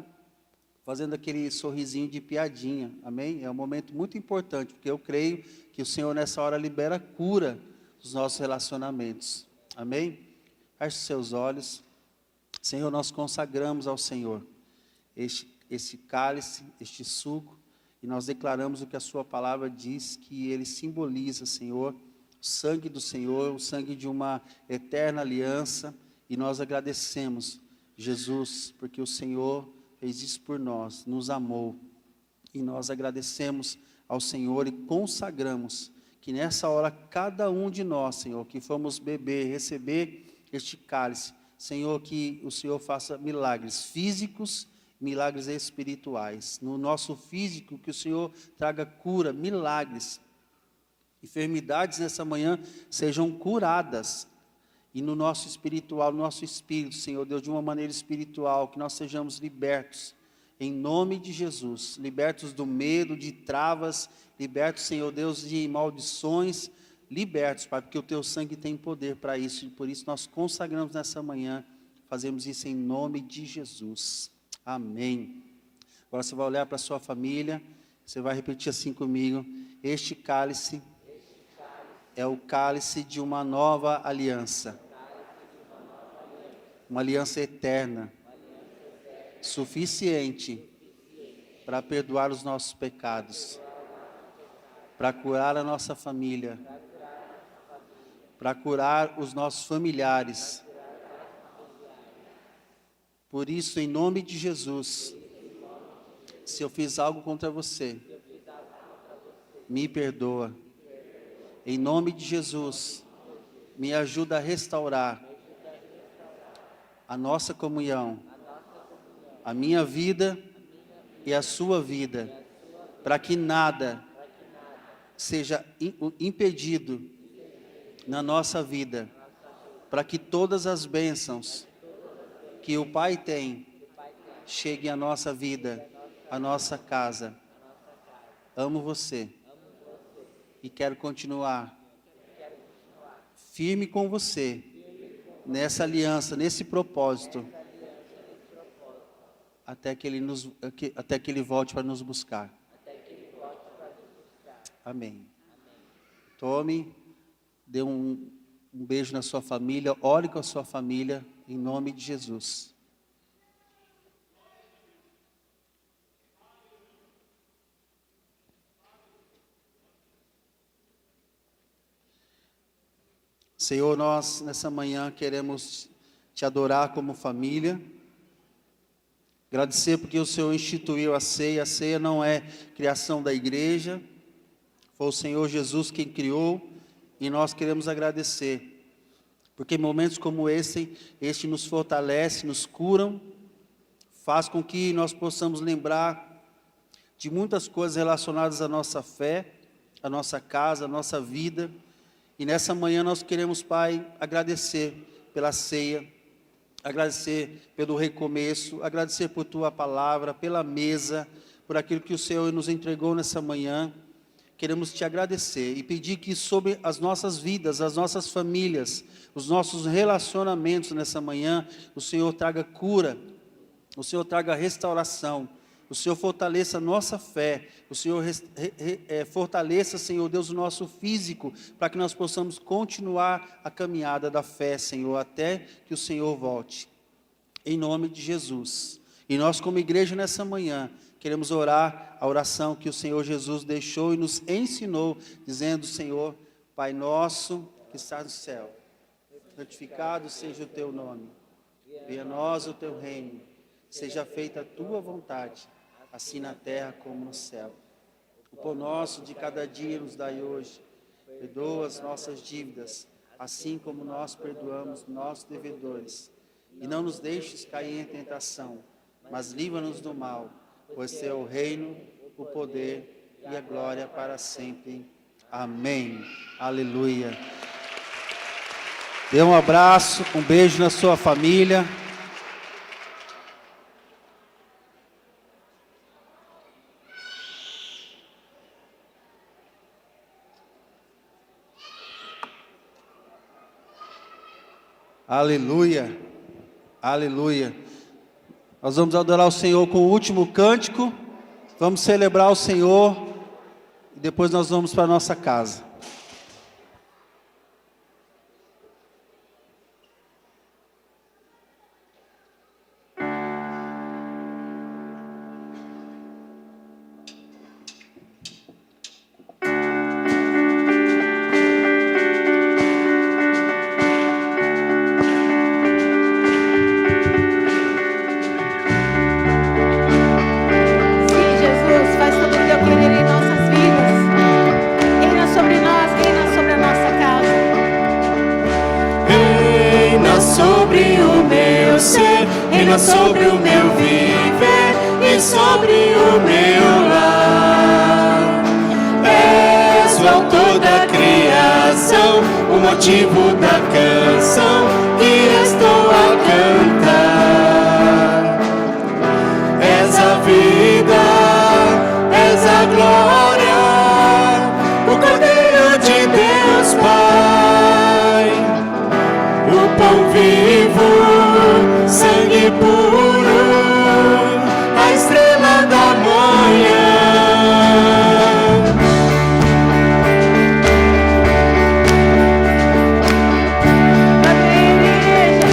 fazendo aquele sorrisinho de piadinha, amém? É um momento muito importante, porque eu creio que o Senhor nessa hora libera cura dos nossos relacionamentos, amém? Feche os seus olhos. Senhor, nós consagramos ao Senhor esse cálice, este suco, e nós declaramos o que a sua palavra diz, que ele simboliza, Senhor, o sangue do Senhor, o sangue de uma eterna aliança, e nós agradecemos, Jesus, porque o Senhor fez isso por nós, nos amou, e nós agradecemos ao Senhor e consagramos que nessa hora cada um de nós, Senhor, que fomos beber, receber este cálice, Senhor, que o Senhor faça milagres físicos, milagres espirituais. No nosso físico, que o Senhor traga cura, milagres. Enfermidades nessa manhã sejam curadas. E no nosso espiritual, no nosso espírito, Senhor Deus, de uma maneira espiritual, que nós sejamos libertos. Em nome de Jesus. Libertos do medo, de travas. Libertos, Senhor Deus, de maldições. Libertos, Pai, porque o Teu sangue tem poder para isso. E por isso nós consagramos nessa manhã. Fazemos isso em nome de Jesus. Amém. Agora você vai olhar para a sua família, você vai repetir assim comigo: este cálice é o cálice de uma nova aliança, uma aliança eterna, suficiente para perdoar os nossos pecados, para curar a nossa família, para curar os nossos familiares. Por isso, em nome de Jesus, se eu fiz algo contra você, me perdoa. Em nome de Jesus, me ajuda a restaurar a nossa comunhão, a minha vida e a sua vida, para que nada seja impedido na nossa vida, para que todas as bênçãos que o Pai tem cheguem à nossa vida, à nossa casa. Amo você e quero continuar firme com você nessa aliança, nesse propósito, até que Ele volte para nos buscar. Amém. Tome, dê um beijo na sua família, ore com a sua família, em nome de Jesus. Senhor, nós nessa manhã queremos te adorar como família. Agradecer porque o Senhor instituiu a ceia. A ceia não é criação da igreja, foi o Senhor Jesus quem criou, e nós queremos agradecer, porque momentos como este nos fortalece, nos curam, faz com que nós possamos lembrar de muitas coisas relacionadas à nossa fé, à nossa casa, à nossa vida. E nessa manhã nós queremos, Pai, agradecer pela ceia, agradecer pelo recomeço, agradecer por Tua palavra, pela mesa, por aquilo que o Senhor nos entregou nessa manhã. Queremos Te agradecer e pedir que sobre as nossas vidas, as nossas famílias, os nossos relacionamentos nessa manhã, o Senhor traga cura, o Senhor traga restauração, o Senhor fortaleça a nossa fé, o Senhor fortaleça, Senhor Deus, o nosso físico, para que nós possamos continuar a caminhada da fé, Senhor, até que o Senhor volte. Em nome de Jesus. E nós, como igreja, nessa manhã, queremos orar a oração que o Senhor Jesus deixou e nos ensinou, dizendo: Senhor, Pai nosso que está no céu, santificado seja o Teu nome, venha a nós o Teu reino, seja feita a Tua vontade, assim na terra como no céu. O pão nosso de cada dia nos dai hoje, perdoa as nossas dívidas, assim como nós perdoamos nossos devedores, e não nos deixes cair em tentação, mas livra-nos do mal, pois Teu é o reino, o poder e a glória para sempre. Amém. Aleluia. Dê um abraço, um beijo na sua família. Aleluia. Aleluia. Nós vamos adorar o Senhor com o último cântico. Vamos celebrar o Senhor e depois nós vamos para a nossa casa. Sobre o meu viver e sobre o meu lar. És o autor da criação, o motivo da canção que estou a cantar. És a vida, és a glória, o Cordeiro de Deus Pai, o pão vivo, sangue puro, a estrela da manhã. Amém, igreja,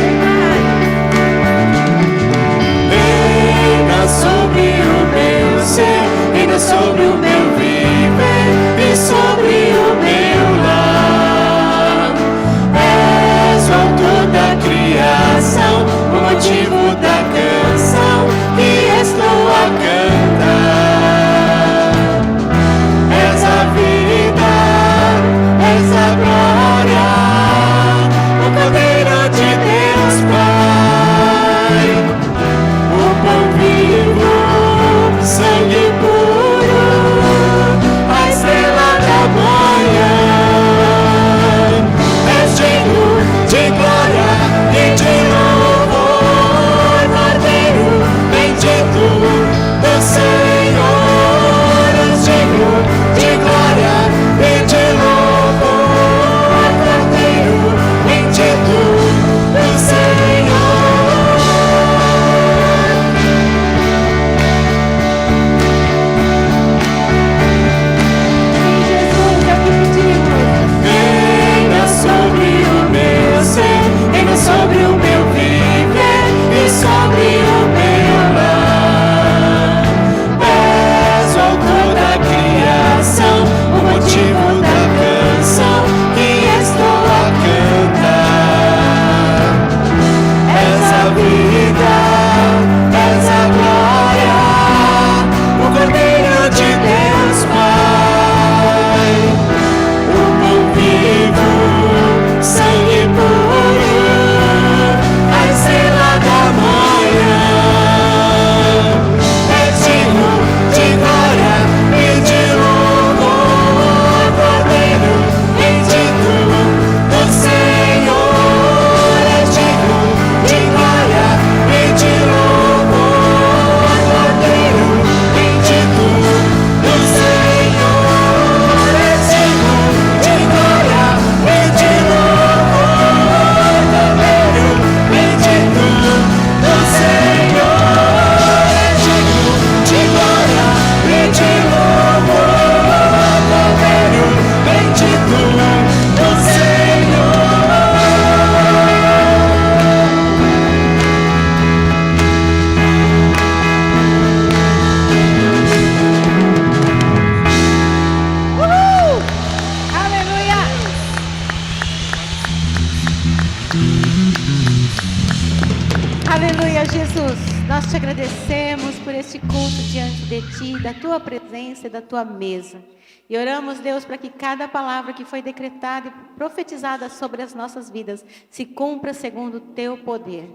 Oramos por este culto diante de Ti, da Tua presença e da Tua mesa. E oramos, Deus, para que cada palavra que foi decretada e profetizada sobre as nossas vidas se cumpra segundo o Teu poder.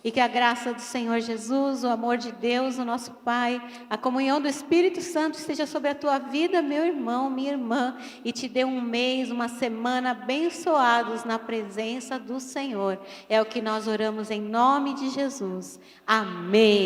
E que a graça do Senhor Jesus, o amor de Deus, o nosso Pai, a comunhão do Espírito Santo esteja sobre a tua vida, meu irmão, minha irmã, e te dê um mês, uma semana abençoados na presença do Senhor. É o que nós oramos em nome de Jesus. Amém.